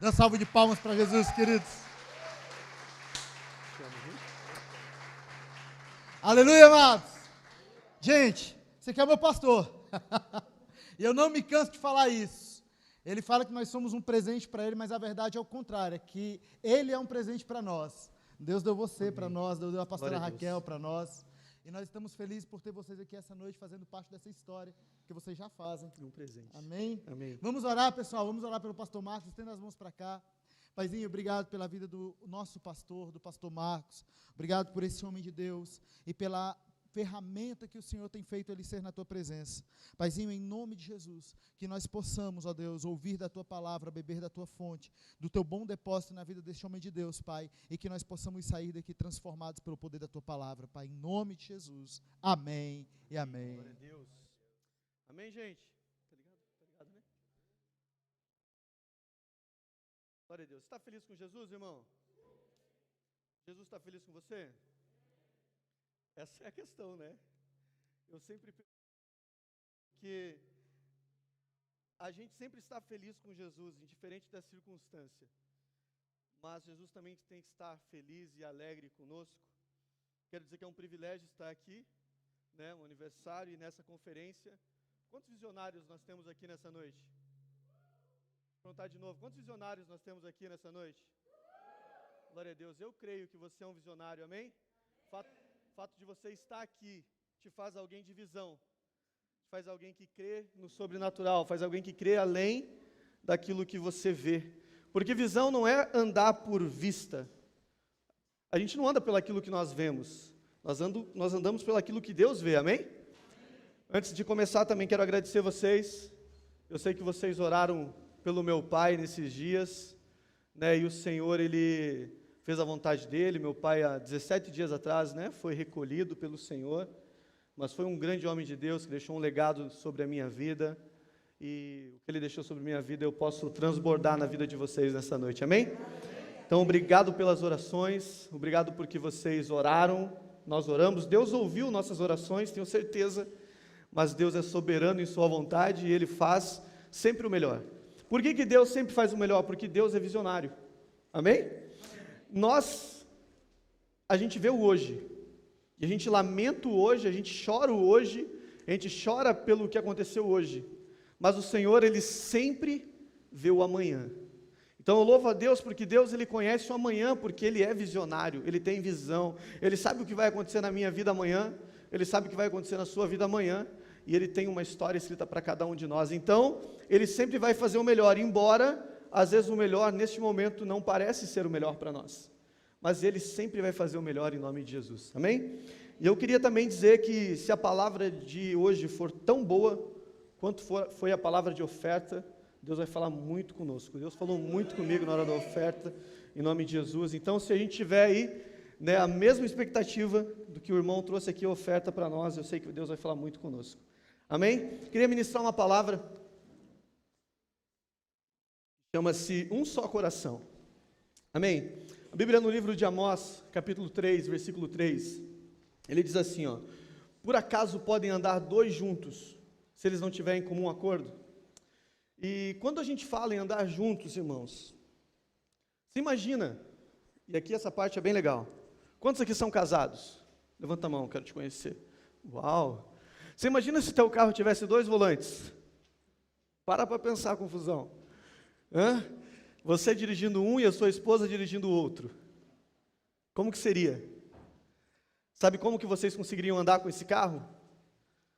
Dê uma salva de palmas para Jesus, queridos. Aleluia, amados. Gente, esse aqui é o meu pastor. E eu não me canso de falar isso. Ele fala que nós somos um presente para ele, mas a verdade é o contrário, é que ele é um presente para nós. Deus deu você para nós, Deus deu a pastora Raquel para nós. E nós estamos felizes por ter vocês aqui essa noite, fazendo parte dessa história que vocês já fazem. Um presente. Amém? Amém. Vamos orar, pessoal, vamos orar pelo pastor Marcos, estenda as mãos para cá. Paizinho, obrigado pela vida do nosso pastor, do pastor Marcos. Obrigado por esse homem de Deus e pela ferramenta que o Senhor tem feito ele ser na tua presença. Paizinho, em nome de Jesus, que nós possamos, ó Deus, ouvir da tua palavra, beber da tua fonte, do teu bom depósito na vida deste homem de Deus, Pai, e que nós possamos sair daqui transformados pelo poder da tua palavra, Pai, em nome de Jesus. Amém e amém. Glória a Deus. Amém, gente? Tá ligado? Tá ligado, né? Glória a Deus. Você está feliz com Jesus, irmão? Jesus está feliz com você? Essa é a questão, né? Eu sempre penso que a gente sempre está feliz com Jesus, indiferente da circunstância. Mas Jesus também tem que estar feliz e alegre conosco. Quero dizer que é um privilégio estar aqui, né? Um aniversário e nessa conferência. Quantos visionários nós temos aqui nessa noite? Vou perguntar de novo. Quantos visionários nós temos aqui nessa noite? Glória a Deus. Eu creio que você é um visionário, amém? Fato de você estar aqui te faz alguém de visão, te faz alguém que crê no sobrenatural, faz alguém que crê além daquilo que você vê. Porque visão não é andar por vista. A gente não anda pelo aquilo que nós vemos, nós andamos pelo aquilo que Deus vê, amém? Antes de começar também quero agradecer vocês. Eu sei que vocês oraram pelo meu pai nesses dias, né? E o Senhor, Ele fez a vontade dele. Meu pai, há 17 dias atrás, né, foi recolhido pelo Senhor, mas foi um grande homem de Deus que deixou um legado sobre a minha vida, e o que ele deixou sobre a minha vida eu posso transbordar na vida de vocês nessa noite, amém? Então, obrigado pelas orações, obrigado porque vocês oraram, nós oramos, Deus ouviu nossas orações, tenho certeza, mas Deus é soberano em sua vontade e Ele faz sempre o melhor. Por que Deus sempre faz o melhor? Porque Deus é visionário, amém? A gente vê o hoje, e a gente lamenta o hoje, a gente chora o hoje, a gente chora pelo que aconteceu hoje, mas o Senhor, Ele sempre vê o amanhã. Então eu louvo a Deus, porque Deus, Ele conhece o amanhã, porque Ele é visionário, Ele tem visão, Ele sabe o que vai acontecer na minha vida amanhã, Ele sabe o que vai acontecer na sua vida amanhã, e Ele tem uma história escrita para cada um de nós. Então, Ele sempre vai fazer o melhor, embora às vezes o melhor neste momento não parece ser o melhor para nós, mas Ele sempre vai fazer o melhor em nome de Jesus, amém? E eu queria também dizer que se a palavra de hoje for tão boa quanto foi a palavra de oferta, Deus vai falar muito conosco. Deus falou muito comigo na hora da oferta, em nome de Jesus. Então, se a gente tiver aí, né, a mesma expectativa do que o irmão trouxe aqui, a oferta para nós, eu sei que Deus vai falar muito conosco, amém? Queria ministrar uma palavra, chama-se Um Só Coração, amém? A Bíblia no livro de Amós, capítulo 3, versículo 3, ele diz assim, ó: por acaso podem andar dois juntos, se eles não tiverem em comum acordo? E quando a gente fala em andar juntos, irmãos, se imagina, e aqui essa parte é bem legal, quantos aqui são casados? Levanta a mão, quero te conhecer. Uau! Você imagina se teu carro tivesse dois volantes? Para pensar a confusão. Hã? Você dirigindo um e a sua esposa dirigindo o outro. Como que seria? Sabe como que vocês conseguiriam andar com esse carro?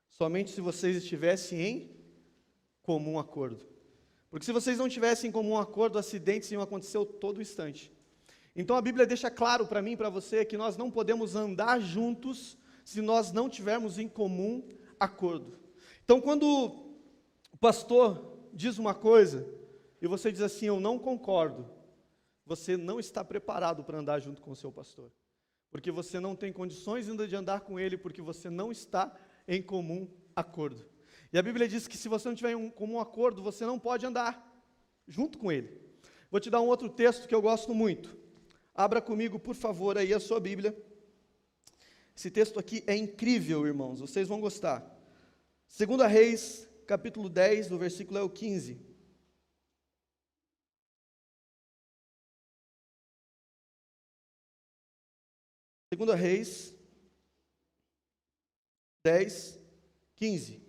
Somente se vocês estivessem em comum acordo. Porque se vocês não tivessem em comum acordo, acidentes iam acontecer todo instante. Então a Bíblia deixa claro para mim e para você que nós não podemos andar juntos se nós não tivermos em comum acordo. Então quando o pastor diz uma coisa e você diz assim, eu não concordo, você não está preparado para andar junto com o seu pastor. Porque você não tem condições ainda de andar com ele, porque você não está em comum acordo. E a Bíblia diz que se você não tiver em um comum acordo, você não pode andar junto com ele. Vou te dar um outro texto que eu gosto muito. Abra comigo, por favor, aí a sua Bíblia. Esse texto aqui é incrível, irmãos, vocês vão gostar. 2 Reis, capítulo 10, o versículo é o 15. 2 Reis 10, 15.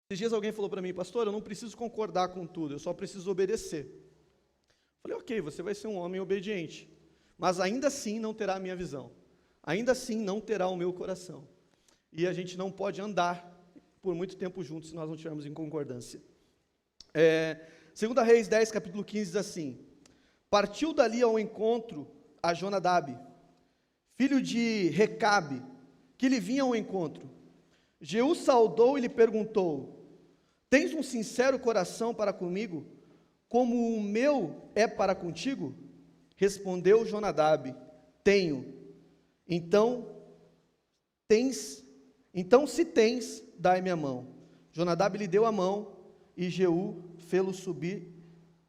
Esses dias alguém falou para mim, pastor, eu não preciso concordar com tudo, eu só preciso obedecer. Falei, ok, você vai ser um homem obediente, mas ainda assim não terá a minha visão, ainda assim não terá o meu coração. E a gente não pode andar por muito tempo juntos se nós não estivermos em concordância. 2 Reis 10, capítulo 15, diz assim: partiu dali ao encontro a Jonadab, filho de Recabe, que lhe vinha ao encontro. Jeú saudou e lhe perguntou: tens um sincero coração para comigo, como o meu é para contigo? Respondeu Jonadab: tenho. Então, se tens, dai-me a mão. Jonadab lhe deu a mão, e Jeú fê-lo subir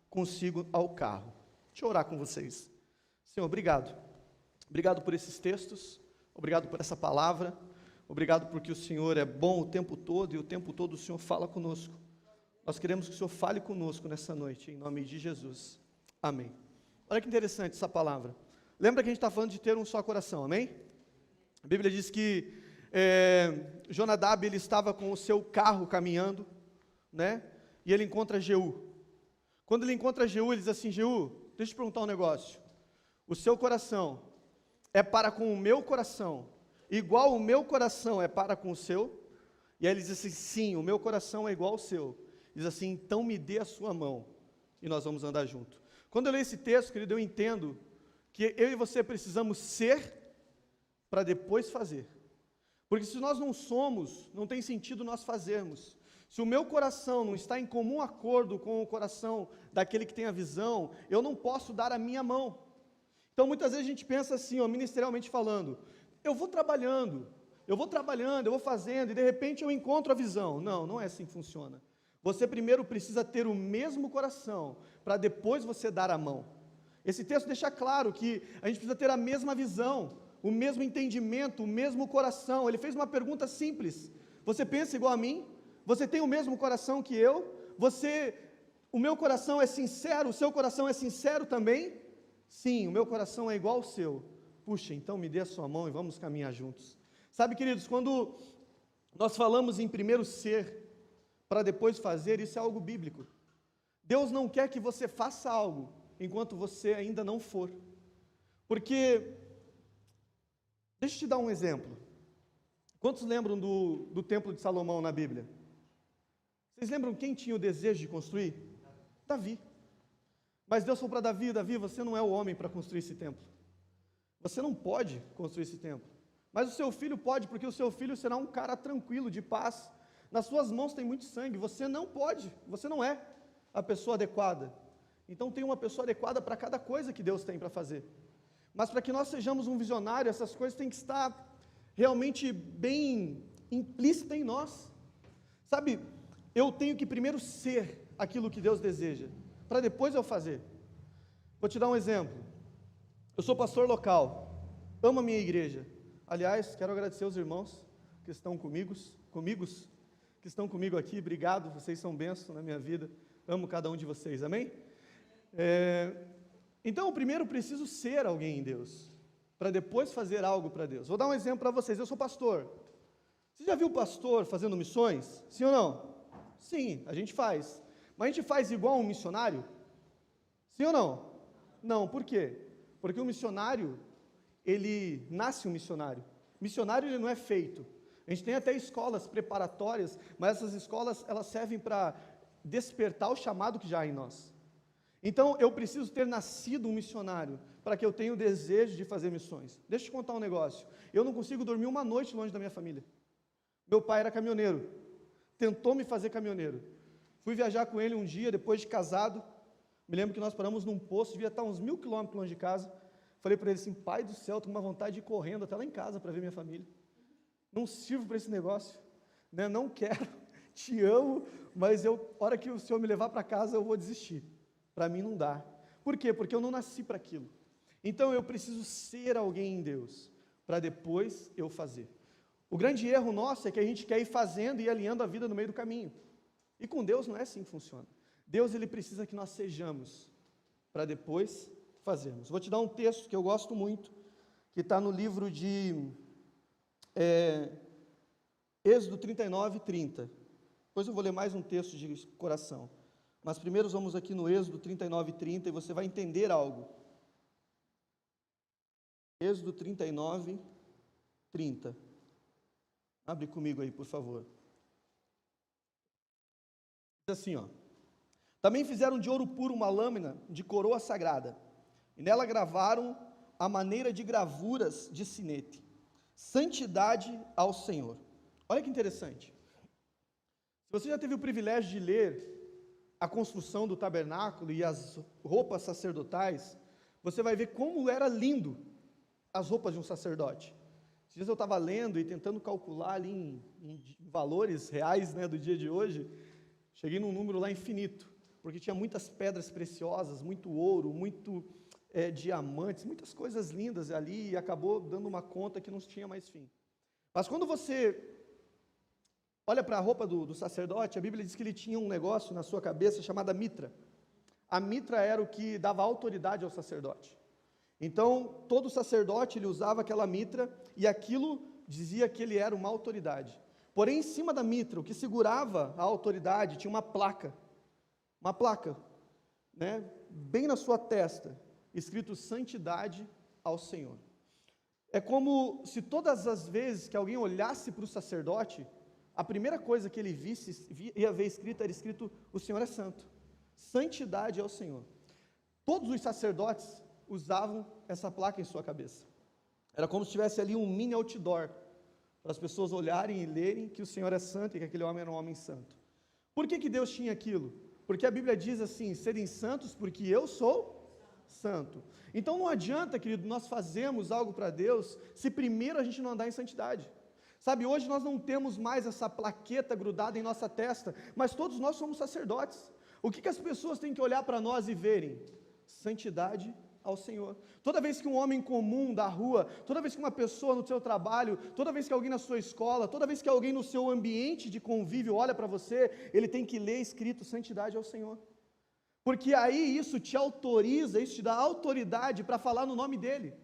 consigo ao carro. Deixa eu orar com vocês. Senhor, obrigado. Obrigado por esses textos, obrigado por essa palavra, obrigado porque o Senhor é bom o tempo todo, e o tempo todo o Senhor fala conosco. Nós queremos que o Senhor fale conosco nessa noite, em nome de Jesus. Amém. Olha que interessante essa palavra. Lembra que a gente está falando de ter um só coração, amém? A Bíblia diz que Jonadab, ele estava com o seu carro caminhando, né? E ele encontra Jeú. Quando ele encontra Jeú, ele diz assim: Jeú, deixa eu te perguntar um negócio. O seu coração é para com o meu coração, igual o meu coração é para com o seu? E aí ele diz assim: sim, o meu coração é igual ao seu. Diz assim: então me dê a sua mão, e nós vamos andar junto. Quando eu leio esse texto, querido, eu entendo que eu e você precisamos ser, para depois fazer. Porque se nós não somos, não tem sentido nós fazermos. Se o meu coração não está em comum acordo com o coração daquele que tem a visão, eu não posso dar a minha mão. Então muitas vezes a gente pensa assim, ministerialmente falando, eu vou trabalhando, eu vou fazendo, e de repente eu encontro a visão. Não, não é assim que funciona. Você primeiro precisa ter o mesmo coração, para depois você dar a mão. Esse texto deixa claro que a gente precisa ter a mesma visão, o mesmo entendimento, o mesmo coração. Ele fez uma pergunta simples: você pensa igual a mim? Você tem o mesmo coração que eu? O meu coração é sincero, o seu coração é sincero também? Sim, o meu coração é igual ao seu. Puxa, então me dê a sua mão e vamos caminhar juntos. Sabe, queridos, quando nós falamos em primeiro ser, para depois fazer, isso é algo bíblico. Deus não quer que você faça algo, enquanto você ainda não for. Porque, deixa eu te dar um exemplo. Quantos lembram do Templo de Salomão na Bíblia? Vocês lembram quem tinha o desejo de construir? Davi. Mas Deus falou para Davi: Davi, você não é o homem para construir esse templo. Você não pode construir esse templo. Mas o seu filho pode, porque o seu filho será um cara tranquilo, de paz. Nas suas mãos tem muito sangue, você não pode, você não é a pessoa adequada. Então tem uma pessoa adequada para cada coisa que Deus tem para fazer. Mas para que nós sejamos um visionário, essas coisas têm que estar realmente bem implícitas em nós. Sabe, eu tenho que primeiro ser aquilo que Deus deseja, para depois eu fazer. Vou te dar um exemplo. Eu sou pastor local, amo a minha igreja. Aliás, quero agradecer aos irmãos que estão comigo, que estão comigo aqui. Obrigado, vocês são bênção na minha vida. Amo cada um de vocês, amém? Então, primeiro preciso ser alguém em Deus, para depois fazer algo para Deus. Vou dar um exemplo para vocês. Eu sou pastor. Você já viu pastor fazendo missões? Sim ou não? Sim, a gente faz. Mas a gente faz igual um missionário? Sim ou não? Não, por quê? Porque o missionário, ele nasce um missionário. Missionário, ele não é feito. A gente tem até escolas preparatórias, mas essas escolas, elas servem para despertar o chamado que já há em nós. Então, eu preciso ter nascido um missionário, para que eu tenha o desejo de fazer missões. Deixa eu te contar um negócio. Eu não consigo dormir uma noite longe da minha família. Meu pai era caminhoneiro, tentou me fazer caminhoneiro. Fui viajar com ele um dia, depois de casado. Me lembro que nós paramos num posto, devia estar uns 1000 quilômetros longe de casa. Falei para ele assim: pai do céu, estou com uma vontade de ir correndo até lá em casa para ver minha família. Não sirvo para esse negócio, né? Não quero, te amo, mas a hora que o Senhor me levar para casa, eu vou desistir. Para mim não dá. Por quê? Porque eu não nasci para aquilo. Então eu preciso ser alguém em Deus, para depois eu fazer. O grande erro nosso é que a gente quer ir fazendo e alinhando a vida no meio do caminho. E com Deus não é assim que funciona. Deus, ele precisa que nós sejamos, para depois fazermos. Vou te dar um texto que eu gosto muito, que está no livro de Êxodo 39, 30. Depois eu vou ler mais um texto de coração. Mas primeiro vamos aqui no Êxodo 39, 30 e você vai entender algo. Êxodo 39, 30. Abre comigo aí, por favor. Diz assim, ó. Também fizeram de ouro puro uma lâmina de coroa sagrada, e nela gravaram a maneira de gravuras de sinete. Santidade ao Senhor. Olha que interessante. Se você já teve o privilégio de ler a construção do tabernáculo e as roupas sacerdotais, você vai ver como era lindo as roupas de um sacerdote. Esses dias eu estava lendo e tentando calcular ali em valores reais, né, do dia de hoje, cheguei num número lá infinito, porque tinha muitas pedras preciosas, muito ouro, muito diamantes, muitas coisas lindas ali, e acabou dando uma conta que não tinha mais fim. Mas quando você olha para a roupa do sacerdote, a Bíblia diz que ele tinha um negócio na sua cabeça chamado mitra. A mitra era o que dava autoridade ao sacerdote. Então, todo sacerdote ele usava aquela mitra, e aquilo dizia que ele era uma autoridade. Porém, em cima da mitra, o que segurava a autoridade, tinha uma placa, né, bem na sua testa, escrito santidade ao Senhor. É como se todas as vezes que alguém olhasse para o sacerdote, a primeira coisa que ele ia ver escrito, era escrito, o Senhor é santo, santidade ao Senhor. Todos os sacerdotes usavam essa placa em sua cabeça. Era como se tivesse ali um mini outdoor, para as pessoas olharem e lerem que o Senhor é santo e que aquele homem era um homem santo. Por que Deus tinha aquilo? Porque a Bíblia diz assim, serem santos porque eu sou santo. Então não adianta, querido, nós fazermos algo para Deus, se primeiro a gente não andar em santidade. Sabe, hoje nós não temos mais essa plaqueta grudada em nossa testa, mas todos nós somos sacerdotes. O que as pessoas têm que olhar para nós e verem? Santidade ao Senhor. Toda vez que um homem comum da rua, toda vez que uma pessoa no seu trabalho, toda vez que alguém na sua escola, toda vez que alguém no seu ambiente de convívio olha para você, ele tem que ler escrito santidade ao Senhor. Porque aí isso te autoriza, isso te dá autoridade para falar no nome dEle.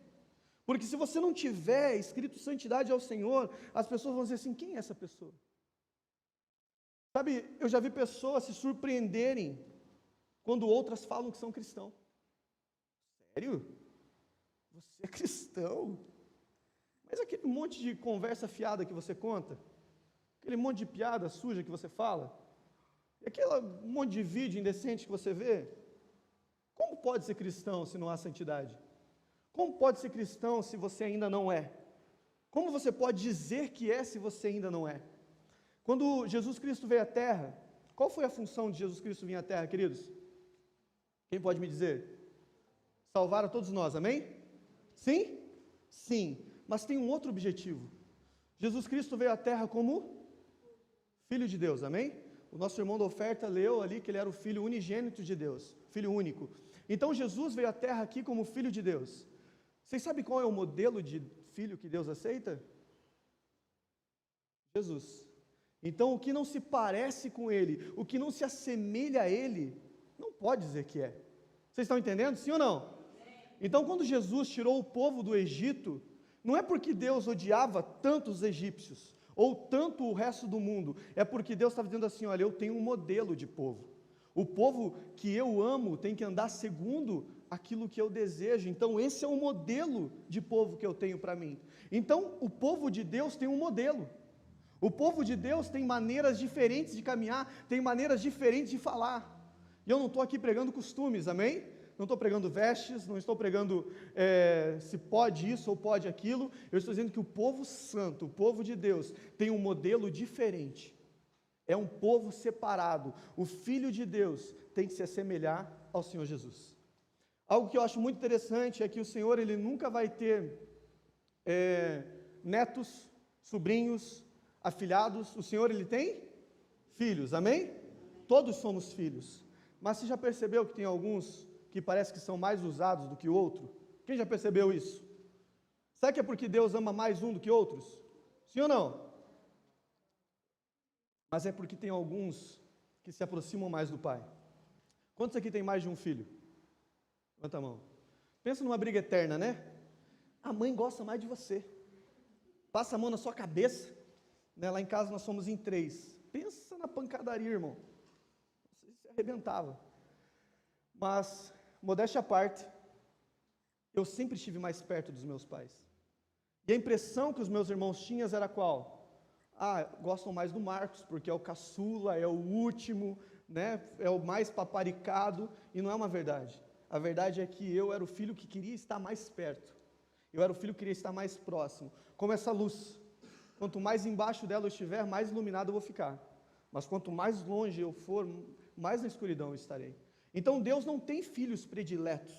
Porque se você não tiver escrito santidade ao Senhor, as pessoas vão dizer assim, quem é essa pessoa? Sabe, eu já vi pessoas se surpreenderem quando outras falam que são cristãos. Sério? Você é cristão? Mas aquele monte de conversa fiada que você conta, aquele monte de piada suja que você fala, e aquele monte de vídeo indecente que você vê, como pode ser cristão se não há santidade? Como pode ser cristão se você ainda não é? Como você pode dizer que é se você ainda não é? Quando Jesus Cristo veio à Terra, qual foi a função de Jesus Cristo vir à Terra, queridos? Quem pode me dizer? Salvar a todos nós, amém? Sim? Sim, mas tem um outro objetivo. Jesus Cristo veio à Terra como Filho de Deus, amém? O nosso irmão da oferta leu ali que ele era o Filho unigênito de Deus, Filho único. Então Jesus veio à Terra aqui como Filho de Deus. Vocês sabem qual é o modelo de filho que Deus aceita? Jesus. Então o que não se parece com Ele, o que não se assemelha a Ele, não pode dizer que é. Vocês estão entendendo? Sim ou não? Então quando Jesus tirou o povo do Egito, não é porque Deus odiava tanto os egípcios, ou tanto o resto do mundo, é porque Deus estava dizendo assim, olha, eu tenho um modelo de povo. O povo que eu amo tem que andar segundo aquilo que eu desejo. Então esse é o modelo de povo que eu tenho para mim. Então o povo de Deus tem um modelo. O povo de Deus tem maneiras diferentes de caminhar, tem maneiras diferentes de falar. E eu não estou aqui pregando costumes, amém? Não estou pregando vestes, não estou pregando se pode isso ou pode aquilo. Eu estou dizendo que o povo santo, o povo de Deus, tem um modelo diferente. É um povo separado. O Filho de Deus tem que se assemelhar ao Senhor Jesus. Algo que eu acho muito interessante é que o Senhor, Ele nunca vai ter netos, sobrinhos, afilhados. O Senhor, Ele tem filhos, amém? Todos somos filhos. Mas você já percebeu que tem alguns que parece que são mais usados do que o outro? Quem já percebeu isso? Será que é porque Deus ama mais um do que outros? Sim ou não? Mas é porque tem alguns que se aproximam mais do Pai. Quantos aqui tem mais de um filho? Levanta a mão. Pensa numa briga eterna, né? A mãe gosta mais de você. Passa a mão na sua cabeça. Né? Lá em casa nós somos em 3. Pensa na pancadaria, irmão. Você se arrebentava. Mas, modéstia à parte, eu sempre estive mais perto dos meus pais. E a impressão que os meus irmãos tinham era qual? Gostam mais do Marcos, porque é o caçula, é o último, né? É o mais paparicado, e não é uma verdade. A verdade é que eu era o filho que queria estar mais perto. Eu era o filho que queria estar mais próximo. Como essa luz. Quanto mais embaixo dela eu estiver, mais iluminado eu vou ficar. Mas quanto mais longe eu for, mais na escuridão eu estarei. Então Deus não tem filhos prediletos.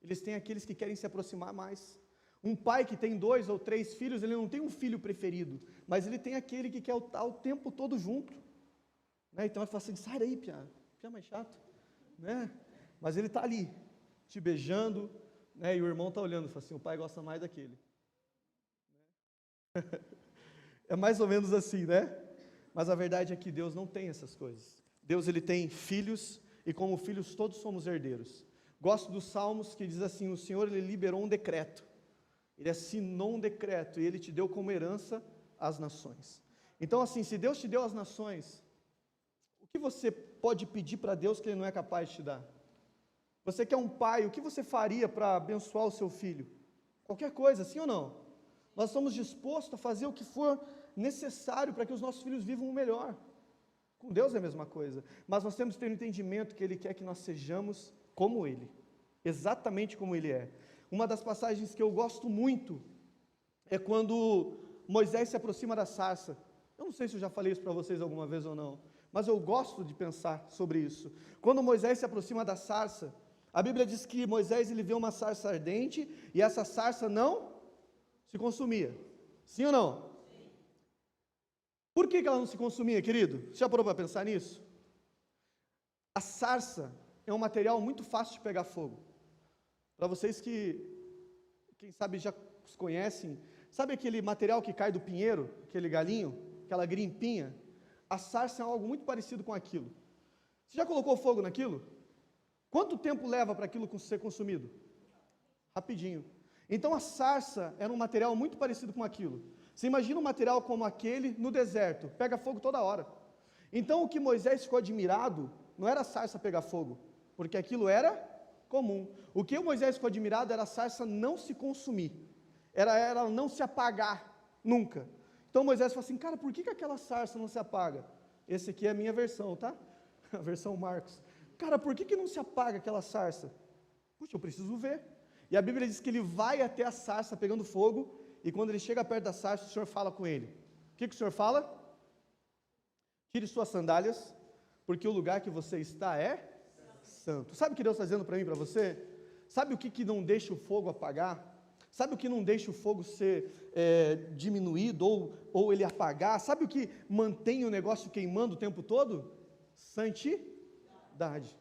Eles têm aqueles que querem se aproximar mais. Um pai que tem 2 ou 3 filhos, ele não tem um filho preferido, mas ele tem aquele que quer estar o tempo todo junto. Né? Então ele fala assim, sai daí, piá mais chato. Né? Mas ele está ali, te beijando, né? E o irmão está olhando e fala assim, o pai gosta mais daquele. É mais ou menos assim, né? Mas a verdade é que Deus não tem essas coisas. Deus, ele tem filhos, e como filhos todos somos herdeiros. Gosto dos Salmos que diz assim, o Senhor, ele liberou um decreto. Ele assinou um decreto, e ele te deu como herança as nações. Então assim, se Deus te deu as nações, o que você pode pedir para Deus que ele não é capaz de te dar? Você que é um pai, o que você faria para abençoar o seu filho? Qualquer coisa, sim ou não? Nós estamos dispostos a fazer o que for necessário para que os nossos filhos vivam o melhor. Com Deus é a mesma coisa, mas nós temos que ter um entendimento que Ele quer que nós sejamos como Ele, exatamente como Ele é. Uma das passagens que eu gosto muito é quando Moisés se aproxima da sarça. Eu não sei se eu já falei isso para vocês alguma vez ou não, mas eu gosto de pensar sobre isso. Quando Moisés se aproxima da sarça, a Bíblia diz que Moisés ele vê uma sarça ardente e essa sarça não se consumia. Sim ou não? Sim. Por que ela não se consumia, querido? Você já parou para pensar nisso? A sarça é um material muito fácil de pegar fogo. Para vocês que, quem sabe, já conhecem, sabe aquele material que cai do pinheiro, aquele galinho, aquela grimpinha? A sarça é algo muito parecido com aquilo. Você já colocou fogo naquilo? Quanto tempo leva para aquilo ser consumido? Rapidinho. Então a sarça era um material muito parecido com aquilo. Você imagina um material como aquele no deserto, pega fogo toda hora. Então o que Moisés ficou admirado, não era a sarça pegar fogo, porque aquilo era comum. O que Moisés ficou admirado era a sarça não se consumir, era ela não se apagar, nunca. Então Moisés falou assim, cara, por que aquela sarça não se apaga? Esse aqui é a minha versão, tá? A versão Marcos. Cara, por que não se apaga aquela sarça? Puxa, eu preciso ver. E a Bíblia diz que ele vai até a sarça pegando fogo, e quando ele chega perto da sarça, o Senhor fala com ele. O que o Senhor fala? Tire suas sandálias, porque o lugar que você está é santo. Sabe o que Deus está dizendo para mim e para você? Sabe o que não deixa o fogo apagar? Sabe o que não deixa o fogo ser diminuído ou ele apagar? Sabe o que mantém o negócio queimando o tempo todo? Santidade.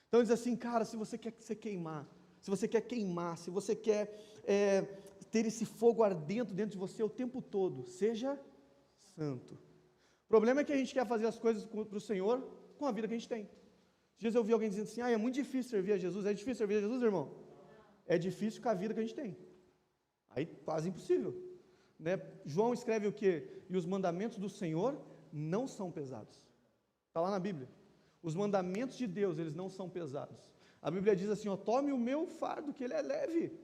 Então diz assim, cara, se você quer se queimar, se você quer queimar, se você quer ter esse fogo ardendo dentro de você o tempo todo, seja santo. O problema é que a gente quer fazer as coisas para o Senhor com a vida que a gente tem. Dias eu vi alguém dizendo assim, é muito difícil servir a Jesus. É difícil servir a Jesus, irmão? É difícil com a vida que a gente tem. Aí quase impossível. Né? João escreve o quê? E os mandamentos do Senhor não são pesados. Está lá na Bíblia. Os mandamentos de Deus, eles não são pesados. A Bíblia diz assim, ó, tome o meu fardo, que ele é leve.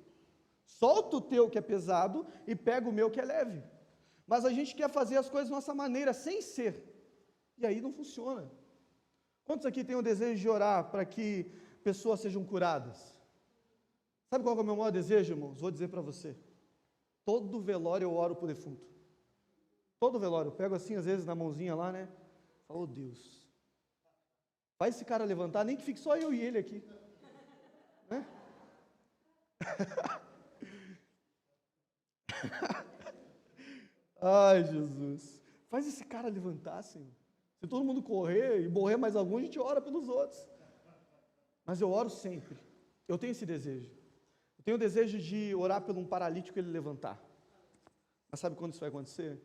Solta o teu que é pesado e pega o meu que é leve. Mas a gente quer fazer as coisas da nossa maneira, sem ser. E aí não funciona. Quantos aqui têm o desejo de orar para que pessoas sejam curadas? Sabe qual é o meu maior desejo, irmãos? Vou dizer para você. Todo velório eu oro para o defunto. Todo velório. Eu pego assim, às vezes, na mãozinha lá, né? Falo, oh, Deus. Faz esse cara levantar, nem que fique só eu e ele aqui. Né? Ai, Jesus. Faz esse cara levantar, Senhor. Se todo mundo correr e morrer mais algum, a gente ora pelos outros. Mas eu oro sempre. Eu tenho esse desejo. Eu tenho o desejo de orar por um paralítico e ele levantar. Mas sabe quando isso vai acontecer?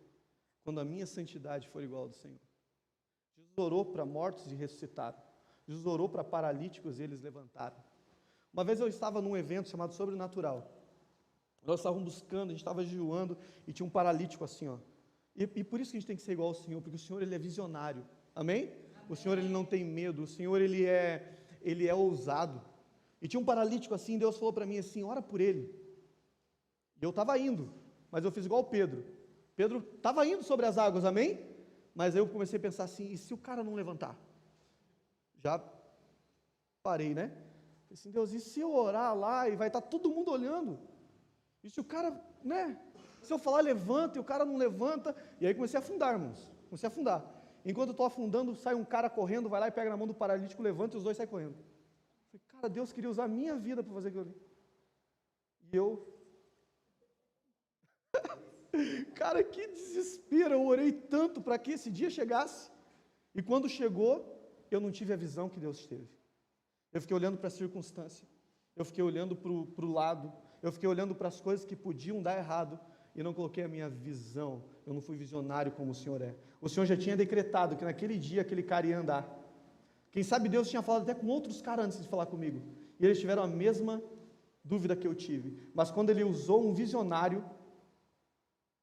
Quando a minha santidade for igual ao do Senhor. Jesus orou para mortos e ressuscitaram. Jesus orou para paralíticos e eles levantaram. Uma vez eu estava num evento chamado Sobrenatural. Nós estávamos buscando, a gente estava jejuando e tinha um paralítico assim, ó. E por isso que a gente tem que ser igual ao Senhor, porque o Senhor, Ele é visionário. Amém? O Senhor, Ele não tem medo. O Senhor, Ele é ousado. E tinha um paralítico assim, Deus falou para mim assim, ora por ele. E eu estava indo, mas eu fiz igual o Pedro. Pedro estava indo sobre as águas, amém? Mas aí eu comecei a pensar assim, e se o cara não levantar? Já parei, né? Falei assim, Deus, e se eu orar lá e vai estar todo mundo olhando? E se o cara, né? Se eu falar levanta e o cara não levanta, e aí comecei a afundar, irmãos. Comecei a afundar. Enquanto eu estou afundando, sai um cara correndo, vai lá e pega na mão do paralítico, levanta e os dois saem correndo. Falei, cara, Deus queria usar a minha vida para fazer aquilo ali. E eu... Cara, que desespero, eu orei tanto para que esse dia chegasse. E quando chegou, eu não tive a visão que Deus teve. Eu fiquei olhando para a circunstância. Eu fiquei olhando para o lado. Eu fiquei olhando para as coisas que podiam dar errado. E não coloquei a minha visão. Eu não fui visionário como o Senhor é. O Senhor já tinha decretado que naquele dia aquele cara ia andar. Quem sabe Deus tinha falado até com outros caras antes de falar comigo. E eles tiveram a mesma dúvida que eu tive. Mas quando Ele usou um visionário,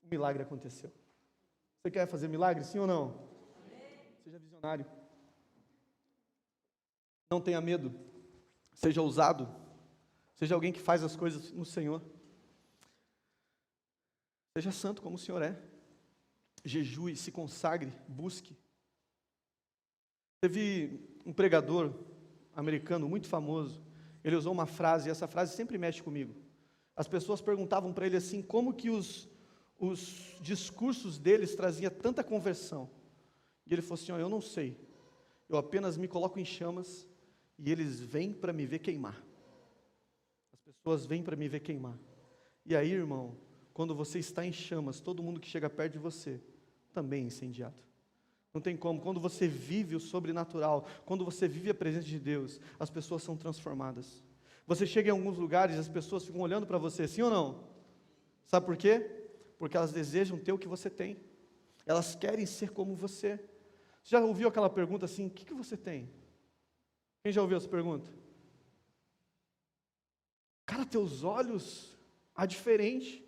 o milagre aconteceu. Você quer fazer milagre, sim ou não? Seja visionário. Não tenha medo. Seja ousado. Seja alguém que faz as coisas no Senhor. Seja santo como o Senhor é. Jejue, se consagre, busque. Teve um pregador americano muito famoso. Ele usou uma frase, e essa frase sempre mexe comigo. As pessoas perguntavam para ele assim, como que os discursos deles traziam tanta conversão. E ele falou assim, eu não sei. Eu apenas me coloco em chamas e eles vêm para me ver queimar. As pessoas vêm para me ver queimar. E aí, irmão, quando você está em chamas, todo mundo que chega perto de você também é incendiado. Não tem como. Quando você vive o sobrenatural, quando você vive a presença de Deus, as pessoas são transformadas. Você chega em alguns lugares, as pessoas ficam olhando para você, sim ou não? Sabe por quê? Porque elas desejam ter o que você tem. Elas querem ser como você. Você já ouviu aquela pergunta assim, o que você tem? Quem já ouviu essa pergunta? Cara, teus olhos há diferente.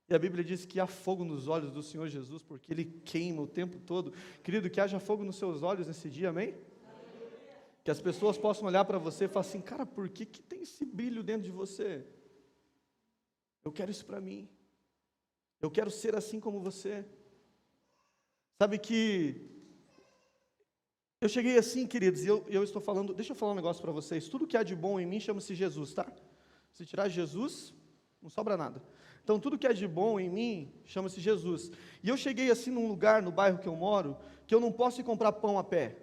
E a Bíblia diz que há fogo nos olhos do Senhor Jesus, porque Ele queima o tempo todo. Querido, que haja fogo nos seus olhos nesse dia, amém? Que as pessoas possam olhar para você e falar assim, cara, por que tem esse brilho dentro de você? Eu quero isso para mim. Eu quero ser assim como você. Sabe que eu cheguei assim, queridos, e eu estou falando, deixa eu falar um negócio para vocês. Tudo que há de bom em mim chama-se Jesus, tá? Se tirar Jesus, não sobra nada. Então, tudo que é de bom em mim chama-se Jesus. E eu cheguei assim num lugar, no bairro que eu moro, que eu não posso ir comprar pão a pé.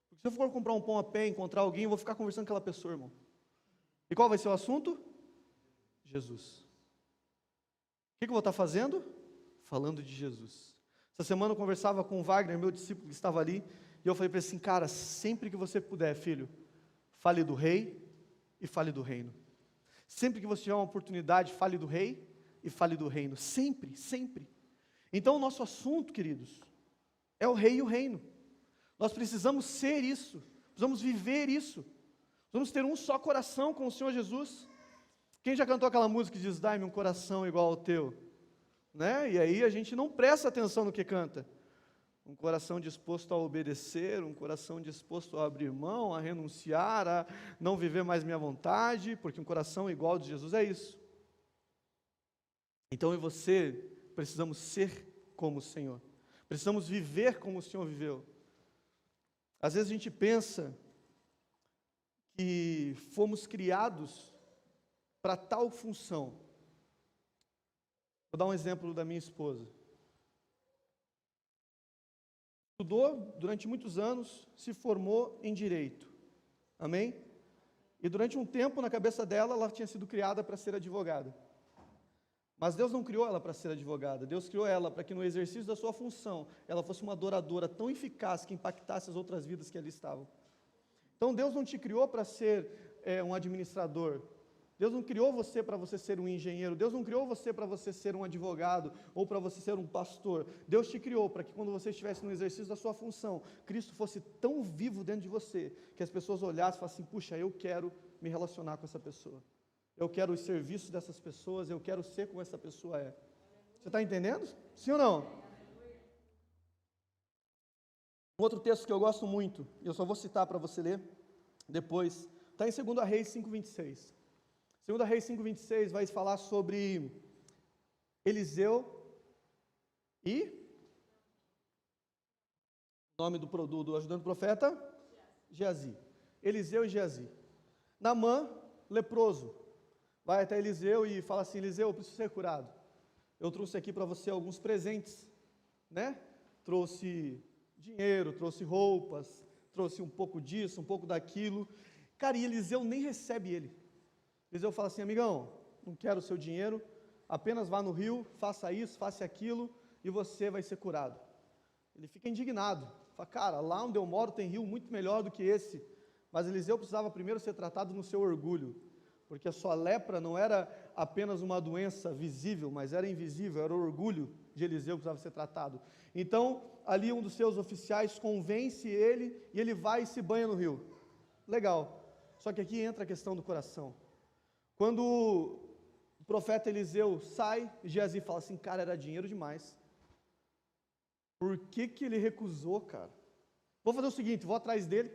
Porque se eu for comprar um pão a pé, encontrar alguém, eu vou ficar conversando com aquela pessoa, irmão. E qual vai ser o assunto? Jesus. O que eu vou estar fazendo? Falando de Jesus. Essa semana eu conversava com o Wagner, meu discípulo que estava ali, e eu falei para ele assim, cara, sempre que você puder, filho, fale do rei e fale do reino. Sempre que você tiver uma oportunidade, fale do rei e fale do reino. Sempre, sempre. Então o nosso assunto, queridos, é o rei e o reino. Nós precisamos ser isso, precisamos viver isso. Vamos ter um só coração com o Senhor Jesus. Quem já cantou aquela música que diz, dai-me um coração igual ao teu? Né? E aí a gente não presta atenção no que canta. Um coração disposto a obedecer, um coração disposto a abrir mão, a renunciar, a não viver mais minha vontade, porque um coração igual ao de Jesus é isso. Então eu e você precisamos ser como o Senhor. Precisamos viver como o Senhor viveu. Às vezes a gente pensa que fomos criados para tal função. Vou dar um exemplo da minha esposa. Estudou durante muitos anos, se formou em Direito. Amém? E durante um tempo, na cabeça dela, ela tinha sido criada para ser advogada. Mas Deus não criou ela para ser advogada. Deus criou ela para que no exercício da sua função, ela fosse uma adoradora tão eficaz que impactasse as outras vidas que ali estavam. Então Deus não te criou para ser um administrador. Deus não criou você para você ser um engenheiro, Deus não criou você para você ser um advogado, ou para você ser um pastor. Deus te criou para que quando você estivesse no exercício da sua função, Cristo fosse tão vivo dentro de você, que as pessoas olhassem e falassem, puxa, eu quero me relacionar com essa pessoa. Eu quero os serviços dessas pessoas, eu quero ser como essa pessoa é. Você está entendendo? Sim ou não? Um outro texto que eu gosto muito, e eu só vou citar para você ler depois, está em 2 Reis 5,26. 2 Reis 5,26 vai falar sobre Eliseu e o nome do ajudante profeta? Geazi. Eliseu e Geazi. Naamã, leproso, vai até Eliseu e fala assim, Eliseu, eu preciso ser curado. Eu trouxe aqui para você alguns presentes, né? Trouxe dinheiro, trouxe roupas, trouxe um pouco disso, um pouco daquilo. Cara, e Eliseu nem recebe ele. Eliseu fala assim, amigão, não quero o seu dinheiro, apenas vá no rio, faça isso, faça aquilo, e você vai ser curado. Ele fica indignado, fala, cara, lá onde eu moro tem rio muito melhor do que esse, mas Eliseu precisava primeiro ser tratado no seu orgulho, porque a sua lepra não era apenas uma doença visível, mas era invisível, era o orgulho de Eliseu que precisava ser tratado. Então, ali um dos seus oficiais convence ele, e ele vai e se banha no rio. Legal, só que aqui entra a questão do coração. Quando o profeta Eliseu sai, Geazi fala assim, cara, era dinheiro demais. Por que ele recusou, cara? Vou fazer o seguinte, vou atrás dele,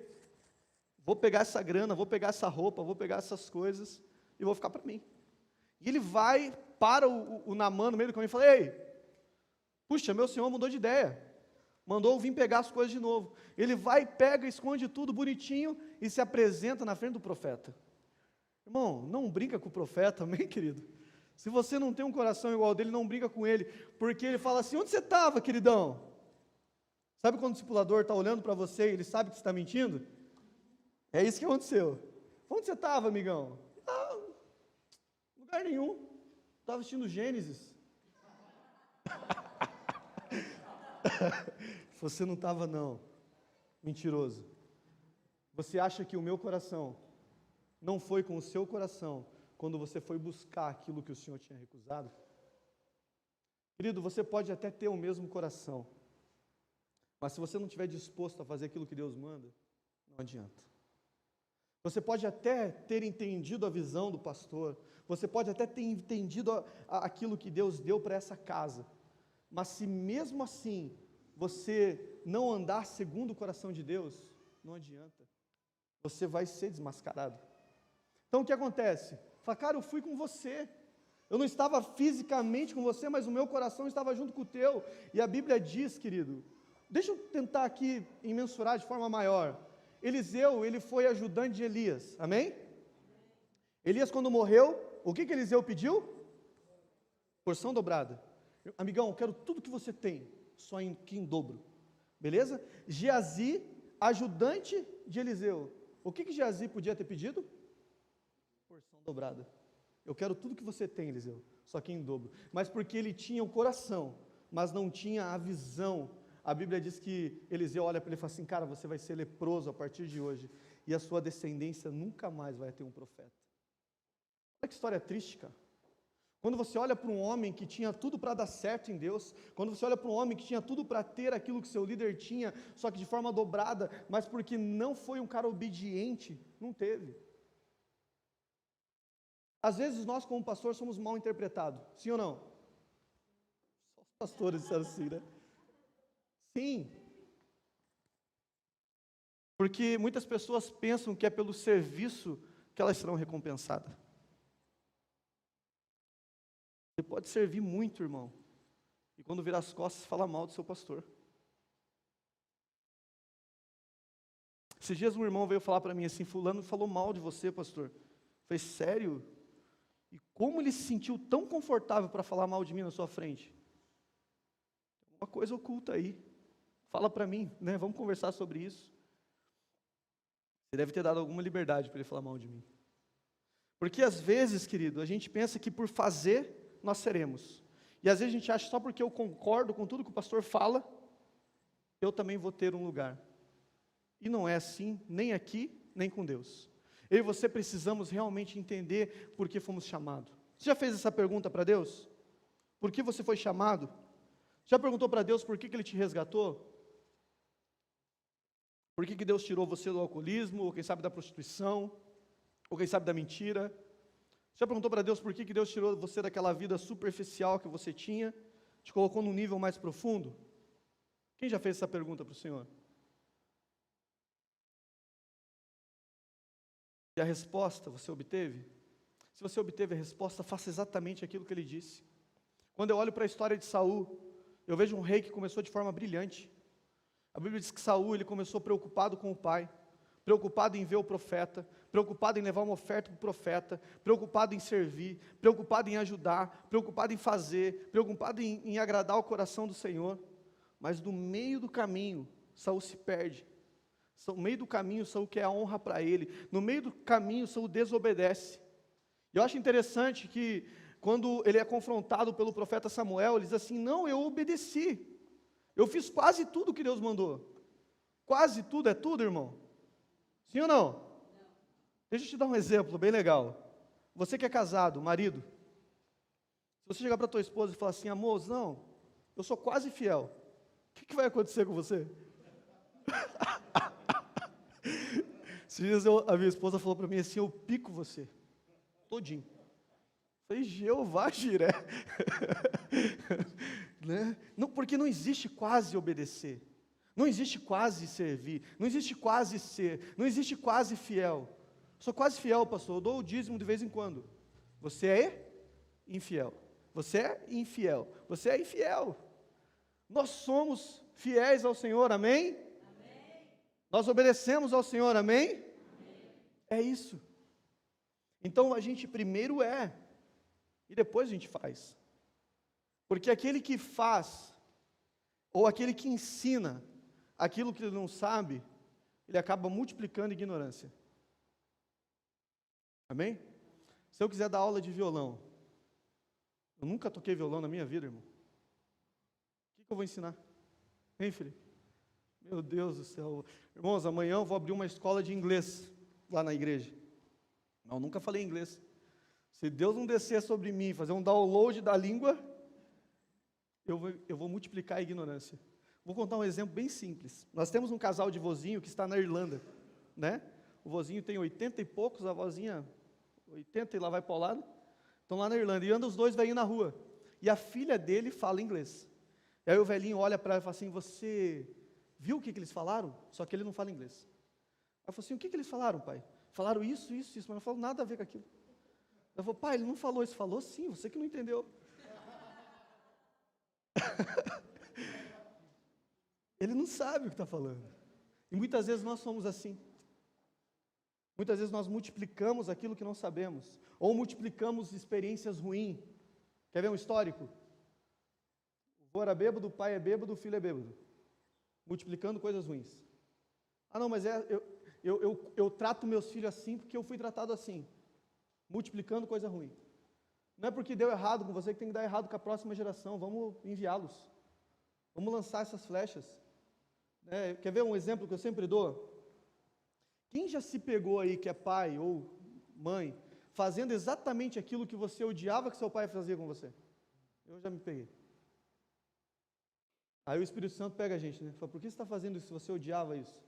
vou pegar essa grana, vou pegar essa roupa, vou pegar essas coisas e vou ficar para mim. E ele vai, para o Naamã no meio do caminho e fala, ei, puxa, meu senhor mudou de ideia. Mandou eu vir pegar as coisas de novo. Ele vai, pega, esconde tudo bonitinho e se apresenta na frente do profeta. Irmão, não brinca com o profeta, amém, querido? Se você não tem um coração igual ao dele, não brinca com ele, porque ele fala assim, onde você estava, queridão? Sabe quando o discipulador está olhando para você e ele sabe que você está mentindo? É isso que aconteceu. Onde você estava, amigão? Ah, lugar nenhum. Estava assistindo Gênesis. Você não estava não, mentiroso. Você acha que o meu coração não foi com o seu coração quando você foi buscar aquilo que o Senhor tinha recusado? Querido, você pode até ter o mesmo coração, mas se você não estiver disposto a fazer aquilo que Deus manda, não adianta. Você pode até ter entendido a visão do pastor, você pode até ter entendido aquilo que Deus deu para essa casa, mas se mesmo assim você não andar segundo o coração de Deus, não adianta, você vai ser desmascarado. Então o que acontece? Fala, cara, eu fui com você, eu não estava fisicamente com você, mas o meu coração estava junto com o teu, e a Bíblia diz, querido, deixa eu tentar aqui mensurar de forma maior. Eliseu, ele foi ajudante de Elias, amém? Elias quando morreu, o que Eliseu pediu? Porção dobrada. Amigão, eu quero tudo que você tem, só que em dobro, beleza? Geazi, ajudante de Eliseu, o que Geazi podia ter pedido? Porção dobrada. Eu quero tudo que você tem, Eliseu, só que em dobro. Mas porque ele tinha o coração, mas não tinha a visão. A Bíblia diz que Eliseu olha para ele e fala assim, cara, você vai ser leproso a partir de hoje, e a sua descendência nunca mais vai ter um profeta. Olha que história triste, cara. Quando você olha para um homem que tinha tudo para dar certo em Deus, quando você olha para um homem que tinha tudo para ter aquilo que seu líder tinha, só que de forma dobrada, mas porque não foi um cara obediente, não teve. Às vezes nós como pastor somos mal interpretados, sim ou não? Só os pastores disseram assim, né? Sim. Porque muitas pessoas pensam que é pelo serviço que elas serão recompensadas. Você pode servir muito, irmão, e quando virar as costas, falar mal do seu pastor. Esses dias um irmão veio falar para mim assim, fulano falou mal de você, pastor. Eu falei, sério? E como ele se sentiu tão confortável para falar mal de mim na sua frente? Uma coisa oculta aí. Fala para mim, né? Vamos conversar sobre isso. Você deve ter dado alguma liberdade para ele falar mal de mim. Porque às vezes, querido, a gente pensa que por fazer nós seremos. E às vezes a gente acha só porque eu concordo com tudo que o pastor fala, eu também vou ter um lugar. E não é assim, nem aqui, nem com Deus. Eu e você precisamos realmente entender por que fomos chamados. Você já fez essa pergunta para Deus? Por que você foi chamado? Já perguntou para Deus por que Ele te resgatou? Por que Deus tirou você do alcoolismo, ou quem sabe da prostituição, ou quem sabe da mentira? Já perguntou para Deus por que Deus tirou você daquela vida superficial que você tinha, te colocou num nível mais profundo? Quem já fez essa pergunta para o Senhor? E a resposta você obteve? Se você obteve a resposta, faça exatamente aquilo que ele disse. Quando eu olho para a história de Saul, eu vejo um rei que começou de forma brilhante. A Bíblia diz que Saul, ele começou preocupado com o pai, preocupado em ver o profeta, preocupado em levar uma oferta para o profeta, preocupado em servir, preocupado em ajudar, preocupado em fazer, preocupado em agradar o coração do Senhor. Mas no meio do caminho, Saul se perde. No meio do caminho, Saul quer a honra para ele. No meio do caminho, Saul desobedece. E eu acho interessante que, quando ele é confrontado pelo profeta Samuel, ele diz assim: não, eu obedeci. Eu fiz quase tudo que Deus mandou. Quase tudo é tudo, irmão? Sim ou não? Não. Deixa eu te dar um exemplo bem legal. Você que é casado, marido, se você chegar para a tua esposa e falar assim: amor, não, eu sou quase fiel, o que vai acontecer com você? Esses dias a minha esposa falou para mim assim: eu pico você, todinho. Falei: Jeová Jiré. Né? Não, porque não existe quase obedecer, não existe quase servir, não existe quase ser, não existe quase fiel. Sou quase fiel, pastor, eu dou o dízimo de vez em quando. Você é infiel. Você é infiel. Você é infiel. Nós somos fiéis ao Senhor, amém? Amém. Nós obedecemos ao Senhor, amém? Amém? É isso. Então a gente primeiro e depois a gente faz. Porque aquele que faz, ou aquele que ensina aquilo que ele não sabe, ele acaba multiplicando ignorância. Amém? Se eu quiser dar aula de violão, eu nunca toquei violão na minha vida, irmão. O que eu vou ensinar? Hein, Felipe? Meu Deus do céu. Irmãos, amanhã eu vou abrir uma escola de inglês lá na igreja. Não, eu nunca falei inglês. Se Deus não descer sobre mim, fazer um download da língua, eu vou multiplicar a ignorância. Vou contar um exemplo bem simples. Nós temos um casal de vozinho que está na Irlanda, né? O vozinho tem 80 e poucos, a vozinha 80 e lá vai para o lado. Estão lá na Irlanda e andam os dois velhinhos na rua. E a filha dele fala inglês. E aí o velhinho olha para ela e fala assim: você viu o que eles falaram? Só que ele não fala inglês. Ela falou assim: o que eles falaram, pai? Falaram isso, isso, isso, mas não falou nada a ver com aquilo. Ela falou: pai, ele não falou isso. Falou sim, você que não entendeu. Ele não sabe o que está falando. E muitas vezes nós somos assim. Muitas vezes nós multiplicamos aquilo que não sabemos, ou multiplicamos experiências ruins. Quer ver um histórico? O avô era bêbado, o pai é bêbado, o filho é bêbado. Multiplicando coisas ruins. Ah não, mas eu trato meus filhos assim porque eu fui tratado assim. Multiplicando coisa ruim. Não é porque deu errado com você que tem que dar errado com a próxima geração. Vamos enviá-los. Vamos lançar essas flechas. Quer ver um exemplo que eu sempre dou? Quem já se pegou aí, que é pai ou mãe, fazendo exatamente aquilo que você odiava que seu pai fazia com você? Eu já me peguei. Aí o Espírito Santo pega a gente, né? Fala: por que você está fazendo isso se você odiava isso?